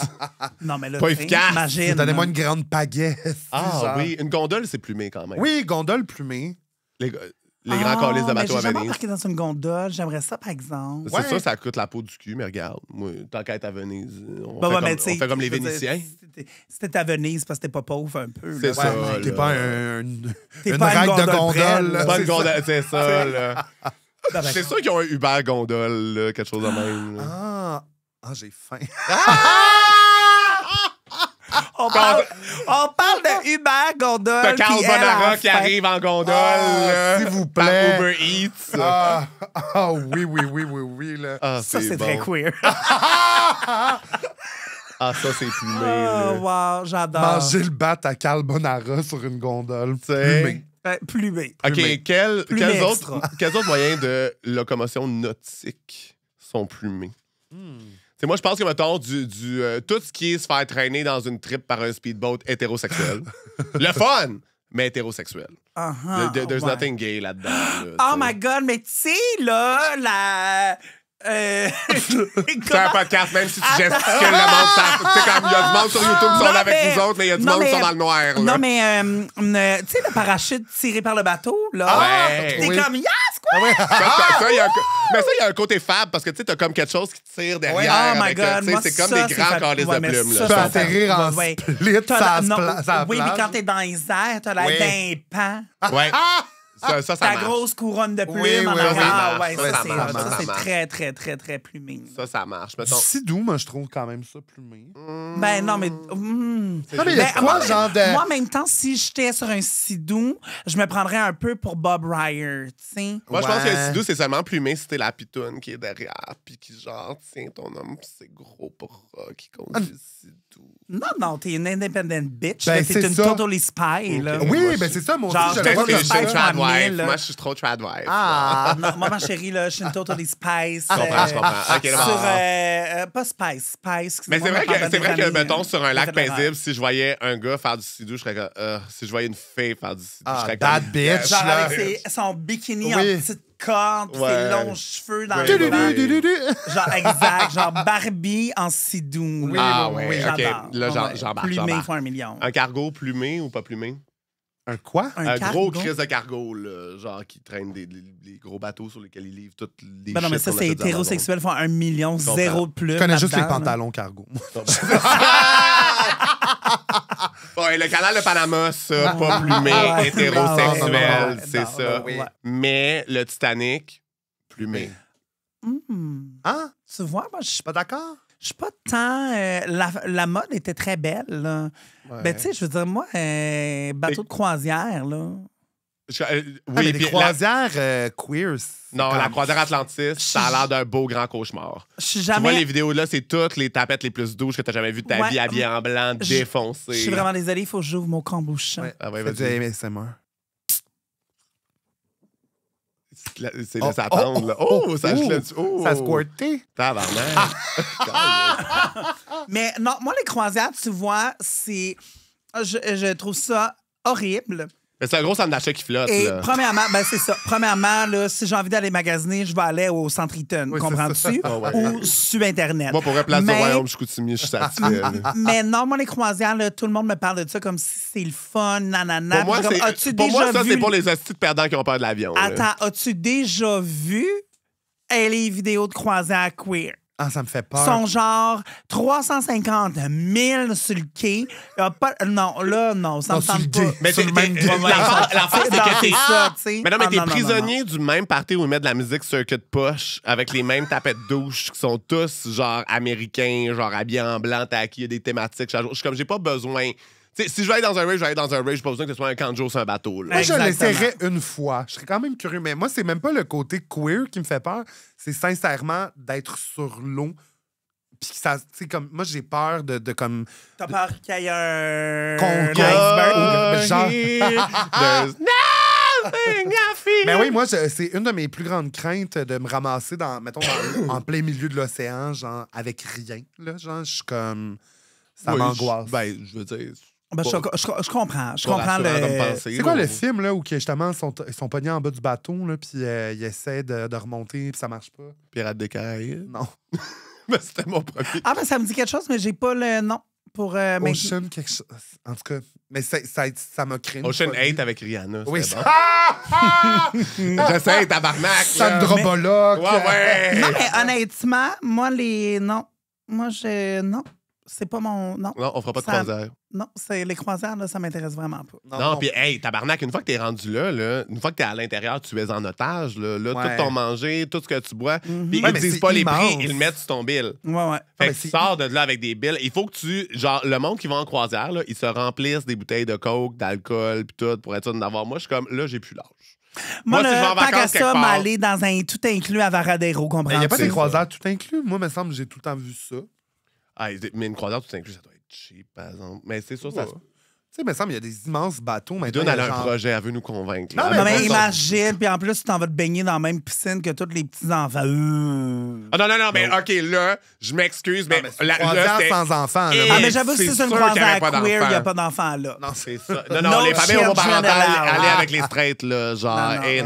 Non, mais là, Pas tu sais, efficace. imagine. Donnez-moi une grande pagaie. Ah genre. oui, une gondole, c'est plumé quand même. Oui, gondole plumée. Les grands calices de mais bateau j'ai à jamais Venise. embarqué dans une gondole. J'aimerais ça, par exemple. C'est Ouais. ça, ça coûte la peau du cul, mais regarde, moi, tant qu'à être à Venise, on, Ben fait, ouais, comme, mais tu sais, on fait comme les je veux dire, Vénitiens. si t'es à Venise parce que t'es pas pauvre un peu. C'est là, ça, ouais. là. T'es pas T'es une pas une règle de gondole gondole. prenne, là. Bonne c'est ça. gondole, c'est ça, là. Ben, ben, C'est sûr qu'ils ont un Uber gondole, là, quelque chose de même. là. Ah, j'ai faim. on parle de Uber, gondole. T'as Carl puis elle, Bonara à la qui fin. arrive en gondole, Ah, là, s'il vous par plaît. Uber Eats. Oui, là. Ah, Ça, c'est bon. très queer. Ah, ça, c'est plumé, Oh, là. wow, j'adore. Manger le bat à carbonara sur une gondole. T'sais. Plumé. Plumé. OK, Plumé. quels Plumé autres moyens de locomotion nautique sont plumés? C'est moi, je pense que, mettons, tout ce qui est se faire traîner dans une trip par un speedboat hétérosexuel. Le fun, mais hétérosexuel. There's ouais. nothing gay là-dedans. là, Oh t'sais. my God, mais tu sais, là, la... C'est un podcast, même si tu gesticules le monde, tu sais, comme il y a du monde sur YouTube qui sont Non, là avec mais- nous autres, mais il y a du non, monde qui mais- sont dans le noir. Là. Non, mais tu sais, le parachute tiré par le bateau, là. Ouais. T'es Oui. comme, yes, quoi? Il y a un côté fab parce que tu sais, t'as comme quelque chose qui tire derrière. Oh my avec, God, tu sais, moi, c'est comme ça, des c'est grands fa- calices ouais, de mais plumes. ça, Là. Tu peux ça, atterrir en ouais. split Non, ça oui, mais quand t'es dans les airs, t'as l'air Oui. d'un pan. Ouais. Ça Ta marche. grosse couronne de plumes Oui, en oui, arrière. oui, Ah, ça ouais, marche, ça, ça c'est marche, ça, ça c'est marche. très, très, très, très plumé. Ça marche. Du Mettons. sidou, moi, je trouve quand même ça plumé. Ben non, mais... Non, mais il y a Ben, quoi, moi, genre de... moi, en même temps, si j'étais sur un sidou, je me prendrais un peu pour Bob Ryer, tu sais. Moi, je pense Ouais. que le sidou, c'est seulement plumé si t'es la pitoune qui est derrière, puis qui, genre, tiens ton homme, pis c'est gros bras qui conduit le sidou. Non, t'es une independent bitch. Ben, là, t'es c'est une ça. totally spy, là. Ok. Oui, Moi, ben je- c'est ça, moi Genre, aussi, je j'avais Peut-être pas que te je comme suis fais une ça. trad fois wife. 1000, Moi, je suis trop trad wife. Ah! Non, moi, ma chérie, là, je suis une totally spice. Je comprends. OK, Sur, là, pas spice, spice. mais c'est vrai que, mettons, sur un lac J'ai fait l'erreur. paisible, si je voyais un gars faire du sidou, je serais comme... si je voyais une fille faire du sidou, je Ah, serais bad comme... bitch. Genre là. avec son bikini en Oui. petite corde, pis Ouais. ses longs cheveux dans Oui, le oui, vent. oui. Du-du-du-du-du. Genre, exact. Genre Barbie en sidou. Oui, Ah oui, ouais, oui, OK. J'adore. Là, Ouais. j'embarque, Plumé j'embarque. fois 1 million. Un cargo plumé ou pas plumé? Un quoi? Un cargo? gros crise de cargo, là, genre qui traîne les gros bateaux sur lesquels ils livrent toutes les Ben non, mais ça, c'est hétérosexuel fois 1 million, comprends. zéro de plus. Je connais juste les là-dedans, là. pantalons cargo. Ouais, le canal de Panama, ça, pas plumé, Ah ouais. hétérosexuel, Ah ouais. c'est Non, ça. non, ouais. Mais le Titanic, plumé. Hein? Tu vois, moi, je suis Pas d'accord? pas tant... la mode était très belle, là. Ouais. Ben, tu sais, je veux dire, moi, bateau de croisière, là... Oui, Ah, mais des puis croisières queer. c'est non, la comme- croisière Atlantis, ça a l'air d'un beau grand cauchemar. Je suis Tu vois, jamais... les vidéos là, c'est toutes les tapettes les plus douces que t'as jamais vues de ta Ouais. vie, habillées en blanc, Je défoncées. suis vraiment désolée, il faut que j'ouvre mon cambouchon. Ouais. Ah ouais, Fais du vas-y. ASMR. C'est là, ça tente, là. Oh, ça Ça a squirté. Tabarnak. Mais non, moi, les croisières, tu vois, c'est... Je trouve ça horrible. Mais c'est un gros centre d'achat qui flotte. Et là. premièrement, ben c'est ça. Premièrement, là, si j'ai envie d'aller magasiner, je vais aller au Centre Eaton, Oui, comprends-tu? Ah ouais. Ou sur Internet. Moi, pour vrai, place Mais- du Royaume, je Chicoutimi, je suis satisfait. là. Mais non, moi, les croisières, là, tout le monde me parle de ça comme si c'est le fun, nanana. Pour moi, Puis je suis comme, as-tu pour moi, déjà ça, vu... c'est pour les hosties de perdants qui ont peur de l'avion. là. Attends, as-tu déjà vu les vidéos de croisières queer? Ah, ça me fait peur. Sont genre 350 000 sur le quai. Y a pas... Non, là, non, ça Non, me sur le tente quai. pas. Mais Sur le même quai. l'affaire, c'est que t'es ça, tu sais. Mais non, mais Ah, t'es non, non, non, prisonnier du même party où ils mettent de la musique circuit push avec les mêmes tapettes de douche qui sont tous genre américains, genre habillés en blanc, taquis, il y a des thématiques chaque jour. Je suis comme, j'ai pas besoin. T'sais, si je vais aller dans un rave, je vais aller dans un rave, j'ai pas besoin que ce soit un camp de jour sur un bateau. Là. Moi, je Exactement. l'essaierais une fois. Je serais quand même curieux. Mais moi, c'est même pas le côté queer qui me fait peur. C'est sincèrement d'être sur l'eau. Puis ça, tu sais, comme, moi, j'ai peur de comme. T'as peur qu'il y ait un... Qu'on- iceberg? Genre- There's nothing I feel. Mais oui, moi, c'est une de mes plus grandes craintes de me ramasser mettons, en plein milieu de l'océan, genre, avec rien. Là, genre, je suis comme. Ça Oui, m'angoisse. Ben, je veux dire. Ben, je comprends. Je comprends le... C'est quoi le film là, où que, justement ils sont pognés en bas du bateau, là, puis ils essaient de remonter, puis ça marche pas? Pirate des Caraïbes? Non. Ben, c'était mon premier. Ah, ben ça me dit quelque chose, mais j'ai pas le nom pour... mais- Ocean, quelque chose. En tout cas, mais ça m'a créé. Ocean 8 avec Rihanna. Oui, c'était ça. bon. J'essaie, tabarnak. là. Sandra mais- Bullock. Ouais. Non, mais honnêtement, moi, les... Non. Moi, non. C'est pas mon... Non. Non, on fera pas de Ça- croisière. Non, c'est les croisières, là, ça m'intéresse vraiment pas. Non, puis hey, tabarnak, une fois que t'es rendu là, une fois que t'es à l'intérieur, tu es en otage. Là, Ouais. tout ton manger, tout ce que tu bois. Puis Ouais, ils mais te disent c'est pas les immense. prix, ils le mettent sur ton bill. Ouais. Fait mais que c'est- tu sors de là avec des bills. Il faut que tu... Genre, le monde qui va en croisière, là, ils se remplissent des bouteilles de coke, d'alcool, puis tout, pour être sûr d'en avoir. Moi, je suis comme, là, j'ai plus l'âge. Moi, si je vais en tant qu'à vacances quelque ça, part- m'aller dans un tout inclus à Varadero, Il comprends-tu? n'y a pas des C'est croisières tout inclus. Moi, il me semble que j'ai tout le temps vu ça. Ah, mais une croisière, tout inclus, ça doit être cheap, par exemple. Mais c'est sûr, ça se... Tu sais, il me semble qu'il y a des immenses bateaux. Puis Maintenant, Donne, elle a il y un genre- projet, elle veut nous convaincre. Non, là. mais Non, mais bon, imagine, puis en plus, tu t'en vas te baigner dans la même piscine que tous les petits-enfants. Ah non, mais OK, là, je m'excuse, mais, Non, mais c'est une là, croisière c'est- sans enfants. là. Et- Ah, mais j'avoue que c'est si c'est sûr une qu'il y aurait croisière pas queer, il n'y a d'enfants. pas d'enfants là. Non, C'est ça. Non, No les familles children homoparentales, allowed. aller avec les straights, là, genre,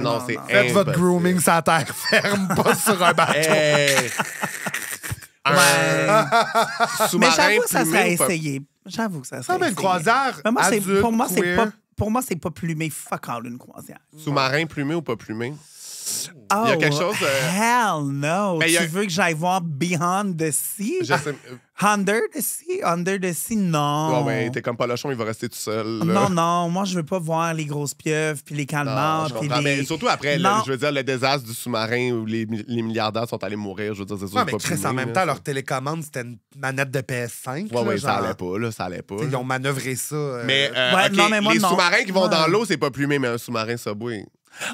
Non, c'est non. Faites votre impossible. grooming sur la terre ferme, pas sur un bateau. Hey. Un Mais sous-marin j'avoue que ça plumé serait ou pas? essayé. J'avoue que ça serait Non, mais une essayé. croisière Mais moi, adulte, pour moi, c'est queer. pas... Pour moi, c'est pas plumé. Fuck all, une croisière. Sous-marin plumé ou pas plumé? Oh, Il y a quelque chose, Hell no. Mais il y Tu a- veux que j'aille voir Beyond the Sea? Je sais... Under the Sea? Under the Sea? Non. Ouais, mais t'es comme pas Palochon, il va rester tout seul. là. Non, non. Moi, je veux pas voir les grosses pieuvres puis les Non, calmars. je puis comprends. les... Mais surtout après, Non. je veux dire, le désastre du sous-marin où les milliardaires sont allés mourir, je veux dire, c'est sûr Non, que mais c'est pas Chris, en plumé, même là, temps, ça. leur télécommande, c'était une manette de PS5. Ouais, là, ouais, ça genre. allait pas, là, ça allait pas. Ils ont manœuvré ça. Mais, Ouais, OK, non, mais moi, les non. sous-marins qui vont Ouais. dans l'eau, c'est pas plumé, mais un sous-marin Subway.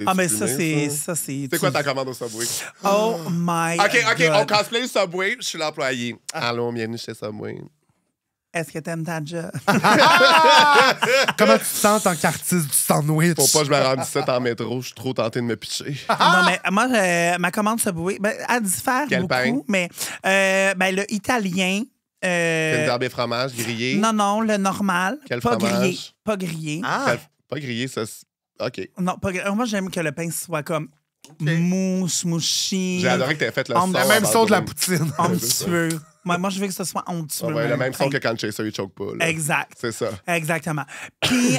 Ah, mais ça, plumé, c'est... C'est quoi ta commande au Subway? Oh my OK, God. on cosplay le Subway, je suis l'employé. Allô, bienvenue chez Subway. Est-ce que t'aimes ta job? Comment tu te sens en qu'artiste du sandwich? Faut pas que je me rende ici en métro, je suis trop tenté de me pitcher. Non, mais moi, ma commande Subway, ben, elle diffère Quel beaucoup, pain? mais ben, le italien... Une herbe et fromage grillé. non, le normal. Quel pas fromage? grillé. Pas grillé. Ah, Pas grillé, ça. OK. Non, pas grillé. Moi, j'aime que le pain soit comme mousse, mouchi. J'ai adoré que t'aies fait le On- son. le le même avant son de la de- poutine. Onctueux. Moi, je veux que ce soit onctueux. Ah ouais, le même son pain. que quand Chaser, il choke pas. là. Exact. C'est ça. Exactement. Puis,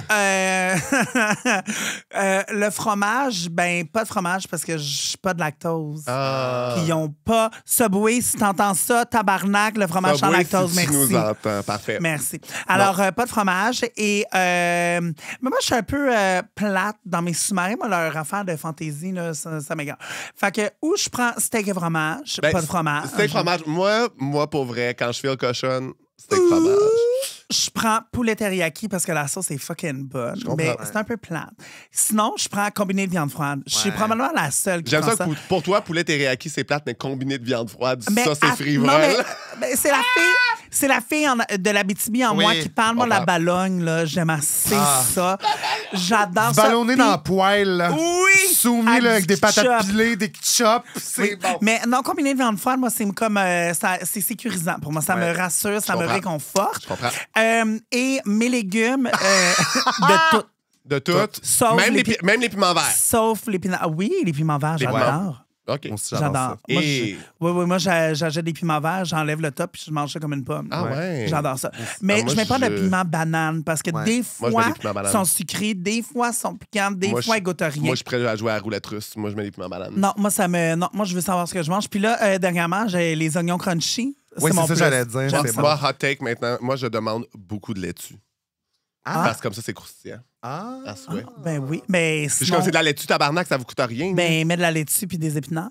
le fromage, ben, pas de fromage parce que je suis pas de lactose. Ah. Puis, ils ont pas. Subway, si t'entends ça, tabarnak, le fromage sans Subway, lactose, si tu merci. nous entends, parfait. Merci. Alors, pas de fromage. Et mais moi, je suis un peu plate dans mes sous-marins. Moi, leur affaire de fantaisie, là, ça m'égare. Fait que, où je prends steak et fromage, Ben, pas de fromage. Steak fromage. Moi, pour vrai, quand je file cochonne, steak fromage. Je prends poulet teriyaki parce que la sauce est fucking bonne. comprends. Mais c'est un peu plate. Sinon, je prends combiné de viande froide. Je suis Ouais. probablement la seule qui J'aime prend ça ça. que pour toi, poulet teriyaki, c'est plate, mais combiné de viande froide, Mais ça, c'est frivole. non, mais c'est la fille, c'est la fille de l'Abitibi en Oui, moi qui parle. Moi, on la parle. Balogne, là, j'aime assez Ah. ça. J'adore ça. Ballonné Puis- dans la poêle. là. Oui! Soumis là, avec des patates ketchup. pilées, des ketchup. C'est Oui. bon. Mais non, combiné de viande froide, moi, c'est comme c'est sécurisant pour moi. Ça me rassure, ça me comprends. réconforte. Je comprends. Et mes légumes de tout. De tout. Sauf Même les piments verts. Sauf les piments... Oui, les piments verts, j'adore. OK. J'adore. Moi, j'achète des piments verts, j'enlève le top puis je mange ça comme une pomme. Ah ouais. J'adore ça. Mais moi, je mets pas de piment banane parce que des fois, ils sont sucrés, des fois, ils sont piquants, des fois, ils goûtent rien. Moi, je suis prêt à jouer à la roulette russe. Moi, je mets des piments bananes. Non, moi, je veux savoir ce que je mange. Puis là, dernièrement, j'ai les oignons crunchy. Oui, c'est ça que j'allais dire. Moi, hot take maintenant, moi, je demande beaucoup de laitue. Parce que comme ça, c'est croustillant. Ben oui, mais Puis comme c'est de la laitue tabarnak, ça vous coûte rien. Ben, mets de la laitue puis des épinards.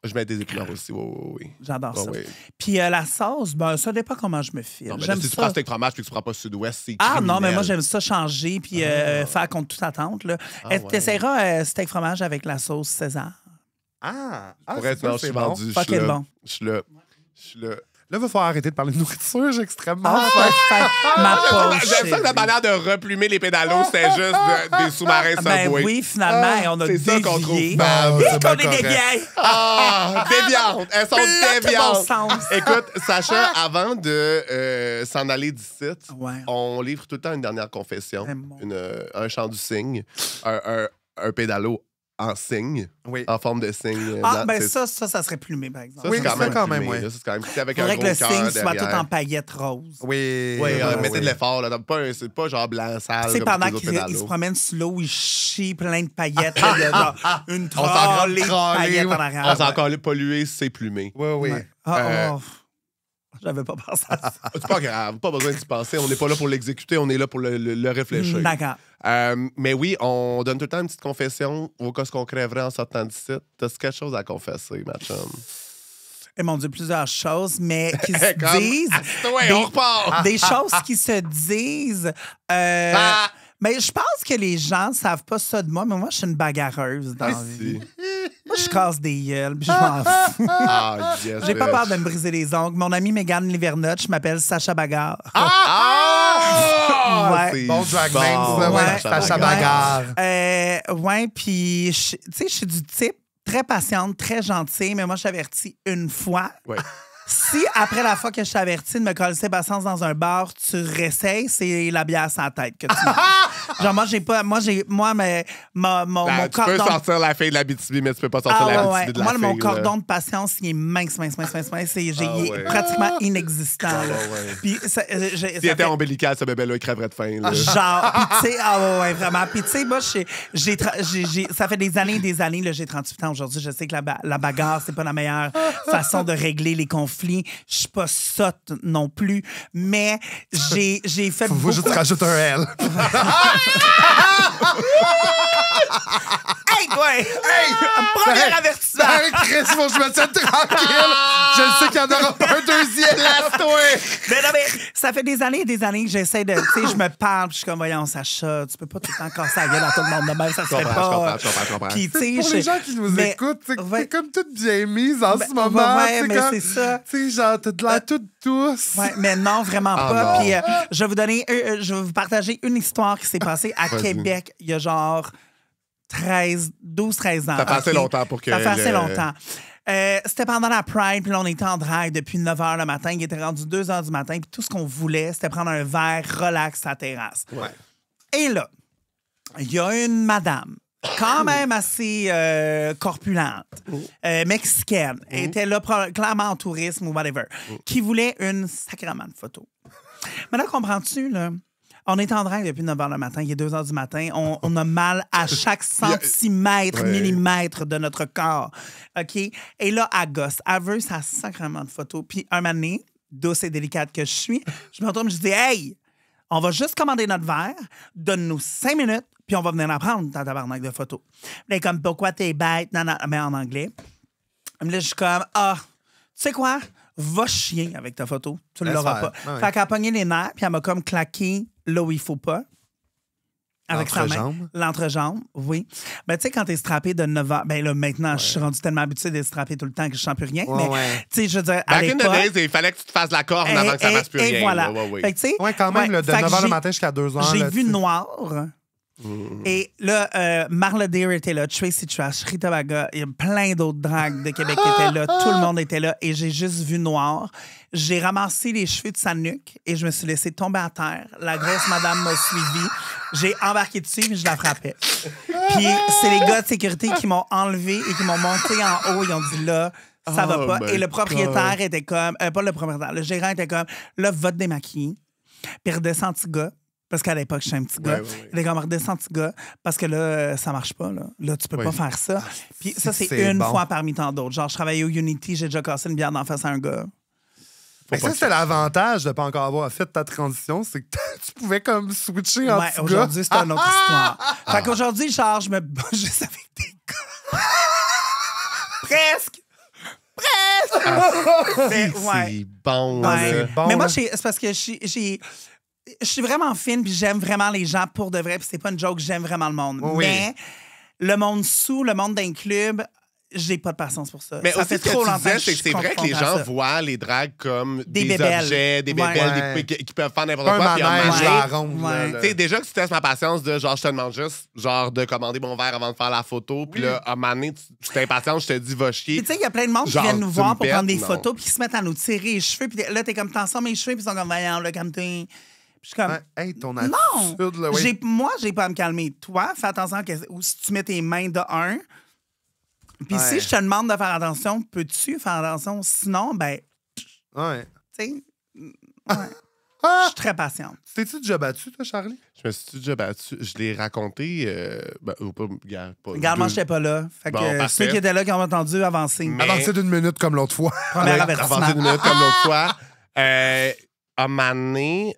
Je mets des épinards aussi, oui. J'adore ça. Oui. Puis la sauce, ben, ça dépend comment je me file. J'aime si tu prends steak fromage puis que tu prends pas sud-ouest, c'est criminel. Non, mais moi, j'aime ça changer puis faire contre toute attente. T'essaieras steak fromage avec la sauce César. Je suis vendu. Je suis là. Là, il va falloir arrêter de parler de nourriture. J'ai extrêmement J'aime ça que la manière de replumer les pédalos, c'était juste des sous-marins Subway. Ben oui, finalement, on a dévié. C'est ça qu'on trouve. On est déviés. Déviantes. Elles sont déviantes. Bon sens. Écoute, Sacha, avant de s'en aller d'ici, on livre tout le temps une dernière confession. Un chant du cygne, un pédalo en cygne, en forme de cygne. Ça serait plumé, par exemple. Ça, c'est quand même, oui. C'est quand même avec un gros cœur derrière. Faudrait que le cygne soit tout en paillettes roses. Oui, mettez de l'effort. Là. C'est pas genre blanc, sale. Tu sais, pendant qu'il se promène sous l'eau, il chie plein de paillettes. Il y a genre une trolley de paillettes en arrière. On s'est encore pollué, c'est plumé. Oui. J'avais pas pensé à ça. C'est pas grave, pas besoin d'y penser. On n'est pas là pour l'exécuter, on est là pour le réfléchir. D'accord. Mais oui, on donne tout le temps une petite confession au cas qu'on crèverait en sortant d'ici. T'as quelque chose à confesser, ma chum? Et mon Dieu, plusieurs choses, mais qui se disent. On repart! Des choses qui se disent. Mais je pense que les gens ne savent pas ça de moi, mais moi, je suis une bagarreuse dans la vie. Moi, je casse des gueules, puis je m'en fous. J'ai pas peur de me briser les ongles. Mon ami Mégane Livernotte, je m'appelle Sacha Bagarre. Bon drag name, Sacha Bagarre. Puis, tu sais, je suis du type très patiente, très gentille, mais moi, je t'avertis une fois. Si, après la fois que je t'avertis de me coller patience dans un bar, tu réessayes, c'est la bière sans tête que tu manges. Genre, moi, j'ai pas... mon tu cordon... peux sortir la fille de l'Abitibi, mais tu peux pas sortir l'Abitibi de la fille. Moi, mon cordon de patience, il est mince. Il est pratiquement inexistant. Puis, s'il était ombilical, ce bébé-là, il crèverait de faim. Là. Genre, puis tu sais, vraiment. Puis tu sais, moi, ça fait des années et des années, là, j'ai 38 ans aujourd'hui. Je sais que la bagarre, c'est pas la meilleure façon de régler les conflits. Je suis pas sotte non plus, mais j'ai fait Faut juste rajouter un L. Hey, premier avertissement! Chris, faut que je me tienne tranquille. Je le sais qu'il y en aura pas un deuxième. Mais non, mais ça fait des années et des années que j'essaie de... Tu sais, je me parle, puis je suis comme, voyons, Sacha, tu peux pas tout le temps casser la gueule à tout le monde de même, ça se fait pas. Je comprends. Puis, tu sais, pour les gens qui nous écoutent, c'est comme toute bien mise en ce moment. Mais c'est ça. Tu sais, genre, t'as de l'air toute douce. Ouais, mais non, vraiment pas. Puis, je vais vous partager une histoire qui s'est passée à Québec il y a genre 12-13 ans. Ça fait assez longtemps pour que... Ça fait assez longtemps. C'était pendant la Pride, puis là, on était en drague depuis 9 h le matin. Il était rendu 2 h du matin, puis tout ce qu'on voulait, c'était prendre un verre relax à la terrasse. Ouais. Et là, il y a une madame, quand même assez corpulente, mexicaine, était là clairement en tourisme ou whatever, qui voulait une sacrament de photo. Maintenant, comprends-tu, là? On est en drague depuis 9 h le matin. Il est 2 h du matin. On a mal à chaque centimètre, millimètre de notre corps. OK? Et là, elle gosse. Elle veut sa sacrement de photo. Puis, un moment donné, douce et délicate que je suis, je me retourne et je dis « Hey, on va juste commander notre verre. Donne-nous 5 minutes, puis on va venir la prendre, ta tabarnak de photo. » Elle est comme « Pourquoi t'es bête? » Non, mais en anglais. Là, je suis comme « Ah, tu sais quoi? Va chier avec ta photo. Tu ne l'auras pas. » Fait qu'elle a pogné les nerfs, puis elle m'a comme claqué là où il faut pas. Avec sa main. L'entrejambe, oui. Ben, tu sais, quand t'es strappé de 9 h, ben là, maintenant, je suis rendu tellement habituée d'être strappé tout le temps que je sens plus rien. Mais, tu sais, je veux dire, à l'époque... Back in the days, il fallait que tu te fasses la corne avant que ça fasse plus rien. Et voilà. Fait que, quand même, de 9 h le matin jusqu'à 2 h. J'ai vu noir. Et là, Marla Deer était là, Tracy Trash, Rita Baga, il y a plein d'autres dragues de Québec qui étaient là. Tout le monde était là et j'ai juste vu noir. J'ai ramassé les cheveux de sa nuque et je me suis laissé tomber à terre. La grosse madame m'a suivi. J'ai embarqué dessus mais je la frappais. Puis c'est les gars de sécurité qui m'ont enlevé et qui m'ont monté en haut. Ils ont dit là, ça va pas. Et le propriétaire était comme... pas le propriétaire, le gérant était comme, là, va te démaquiller. Puis redescends, petit gars. Parce qu'à l'époque, j'étais un petit gars. Il est comme, redescends, petit gars. Parce que là, ça marche pas. Là, tu peux pas faire ça. Puis ça, c'est une fois parmi tant d'autres. Genre, je travaillais au Unity, j'ai déjà cassé une bière d'en face à un gars. Ça, c'est l'avantage de ne pas encore avoir fait ta transition, c'est que tu pouvais comme switcher en petit gars. Aujourd'hui, c'est une autre histoire. Fait qu'aujourd'hui, genre, je me bats juste avec des gars. Presque! C'est bon. Ouais. C'est bon, mais moi, là. c'est parce que je suis vraiment fine puis j'aime vraiment les gens pour de vrai. Puis c'est pas une joke, j'aime vraiment le monde. Oui. Mais le monde sous, le monde d'un club, j'ai pas de patience pour ça. Mais Ça aussi, fait ce que trop tu longtemps disais, que c'est que c'est vrai que les gens voient les dragues comme des bébelles. objets, des Ouais. bébelles, Ouais. qui peuvent faire n'importe Pas quoi. un Puis à un manège, moment donné, la ronde. Ouais. là. tu sais, déjà que tu testes ma patience de genre, je te demande juste, genre, de commander mon verre avant de faire la photo. Puis là, à un moment donné, tu t'impatientes, je te dis, va chier. Puis tu sais, il y a plein de monde qui Genre, viennent nous tu voir me pour pètes? prendre des Non. photos puis qui se mettent à nous tirer les cheveux. Puis là, t'es comme, t'en sors mes cheveux puis ils sont comme, voyons, là, comme t'es. Puis je suis comme, Ouais, hey, ton non! attitude, là, oui. Moi, j'ai pas à me calmer. Toi, fais attention ou si tu mets tes mains de un. Puis Ouais. si je te demande de faire attention, peux-tu faire attention? Sinon, ben, Ouais. tu sais, je Ah! suis très patiente. T'es-tu déjà battu, toi, Charlie? Je me suis déjà battu. Je l'ai raconté. Ou pas, pas Regarde, moi, deux- j'étais pas là. Fait que Bon, parfait. ceux qui étaient là, qui ont entendu, avancer. Mais- Avancé d'une minute comme l'autre fois. Premier Ouais, avertissement. avancer d'une minute comme l'autre fois. Un moment donné,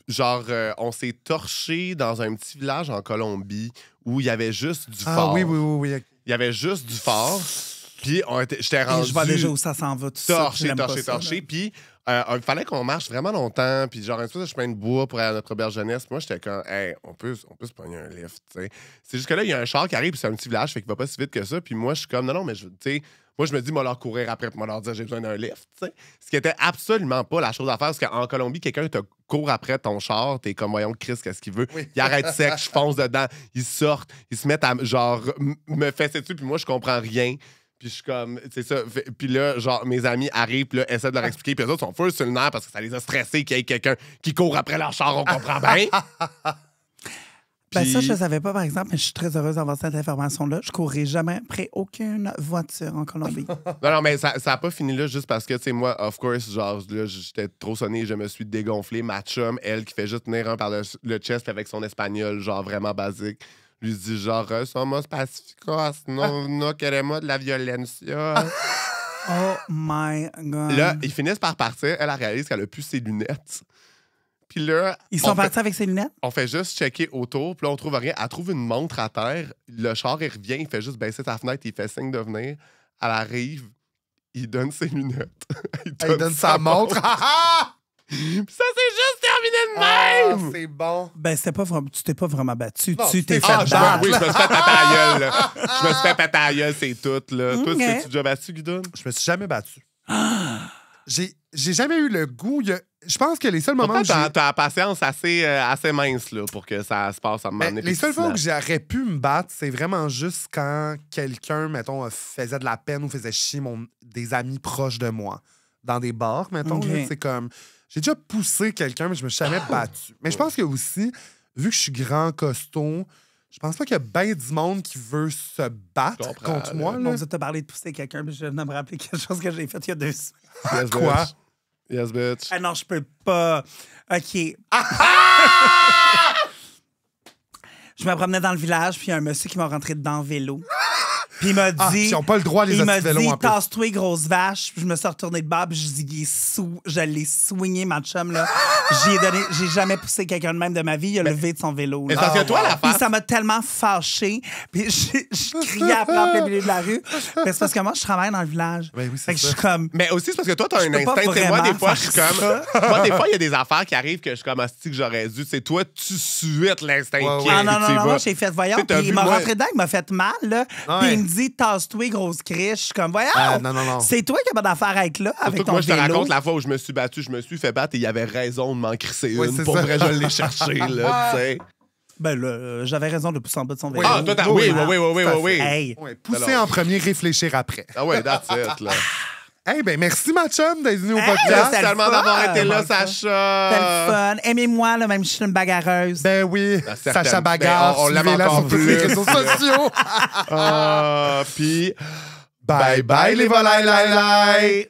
genre, on s'est torché dans un petit village en Colombie où il y avait juste du Ah fort. oui, oui, oui, oui. Il y avait juste du fort. Puis j'étais Et rendu je vois déjà où ça s'en va, tout ça. torché, J'aime pas torché, ça, torché. là. Puis il fallait qu'on marche vraiment longtemps. Puis genre, un espèce de chemin de bois pour aller à notre auberge jeunesse. Puis moi, j'étais comme, hey, on peut se pogner un lift, tu sais. C'est juste que là, il y a un char qui arrive, puis c'est un petit village, fait qu'il va pas si vite que ça. Puis moi, je suis comme, non, mais tu sais, moi, je me dis, moi, leur courir après, puis moi, leur dire, j'ai besoin d'un lift, tu sais. Ce qui était absolument pas la chose à faire, parce qu'en Colombie, quelqu'un te court après ton char, t'es comme, voyons, Chris, qu'est-ce qu'il veut? Oui. Il arrête sec, je fonce dedans, ils sortent, ils se mettent à, genre, me fesser dessus, puis moi, je comprends rien. Puis je suis comme, c'est ça. Puis là, genre, mes amis arrivent, puis là, essaient de leur expliquer. Puis les autres sont fous sur le nerf parce que ça les a stressés qu'il y ait quelqu'un qui court après leur char, on comprend bien. Ben ça, Puis- je ne savais pas, par exemple, mais je suis très heureuse d'avoir cette information-là. Je ne courrai jamais après aucune voiture en Colombie. Non, mais ça a pas fini là juste parce que, tu sais, moi, of course, genre, là, j'étais trop sonné, je me suis dégonflé. Ma chum, elle, qui fait juste tenir un par le chest avec son espagnol, genre, vraiment basique, lui dit, genre, somos pacificos, no queremos de la violencia. Oh my God. Là, ils finissent par partir. Elle réalise qu'elle a plus ses lunettes. Puis là, Ils sont on fait- partis avec ses lunettes? On fait juste checker autour, puis là, on trouve rien. Elle trouve une montre à terre. Le char, il revient, il fait juste baisser sa fenêtre, il fait signe de venir. Elle arrive, il donne ses lunettes. Il donne sa montre. Puis ça s'est juste terminé de Ah, même! c'est bon. Ben, tu t'es pas vraiment battu. Non, Tu t'es tu fait t'es fait battre. Oui, je me suis fait péter à la gueule, là. Je me suis fait péter à la gueule, c'est tout, là. Toi, Ok. tu déjà battu, Guidoune? Je me suis jamais battu. J'ai jamais eu le goût. Je pense que les seuls moments Pourtant, où j'ai... t'as la patience assez mince, là, pour que ça se passe à un moment Ben, donné. les seules fois où puis j'aurais pu me battre, c'est vraiment juste quand quelqu'un, mettons, faisait de la peine ou faisait chier des amis proches de moi. Dans des bars, mettons. Ok. C'est comme... J'ai déjà poussé quelqu'un, mais je me suis jamais battu. Mais je pense que aussi, vu que je suis grand, costaud, je pense pas qu'il y a bien du monde qui veut se battre Je comprends, contre moi. Bon, Là. vous avez parlé de pousser quelqu'un, puis je viens de me rappeler quelque chose que j'ai fait il y a 2 semaines. Yes, Quoi? bitch. Yes, bitch. Ah non, je peux pas. OK. Je me promenais dans le village, puis il y a un monsieur qui m'a rentré dedans en vélo. Puis il m'a Ah, dit... ils n'ont pas le droit, les Il m'a hosties de vélo, dit, en plus. tasse-toi, grosse vache. Puis je me suis retournée de bas, puis je dis, il est sous. Je l'ai soigné, ma chum, là. J'ai jamais poussé quelqu'un de même de ma vie. Il a levé de son vélo. Mais là. parce que toi, la Puis face. ça m'a tellement fâchée. Puis je criais après en plein milieu de la rue. Mais c'est parce que moi, je travaille dans le village. Ben oui, c'est Fait que je ça. suis comme... Mais aussi, c'est parce que toi, t'as Je un peux pas instinct. Tu sais, moi, des vraiment fois, je suis faire comme. Moi, des fois, il y a des affaires qui arrivent que je suis comme, asti que j'aurais dû. C'est toi, tu suites l'instinct Ouais, qui ouais. Ah non, puis non, tu y non, vas. non, j'ai fait, voyons. Tu sais, t'as Puis il vu, m'a moi- rentré dedans, il m'a fait mal, là. Ouais. Puis il me dit, tasse-toi, grosse criche. Je suis comme, voyons. Ah, non, non, non. C'est toi qui as pas d'affaire avec là, avec Surtout que ton moi, je te vélo. raconte la fois où je me suis battu, je me suis fait battre et il y avait raison de m'en crisser Ouais, une. c'est Pour ça. vrai, je l'ai cherché, là, tu sais. Ben là, j'avais raison de pousser en bas de son vélo. Ah, toi, oui. Hey. Ouais, pousser en premier, réfléchir après. Ah ouais, that's it, là. Eh ben merci, ma chum, d'être venue au Hey, podcast. Merci c'était tellement le d'avoir fun. été là, C'était le Sacha. fun. Aimez-moi, là, même si je suis une bagarreuse. Ben oui, certaine. Sacha Bagarre, Ben, on l'aime suivez-la encore sur tous les plus. réseaux sociaux. Puis, Bye bye les volailles, lai lai.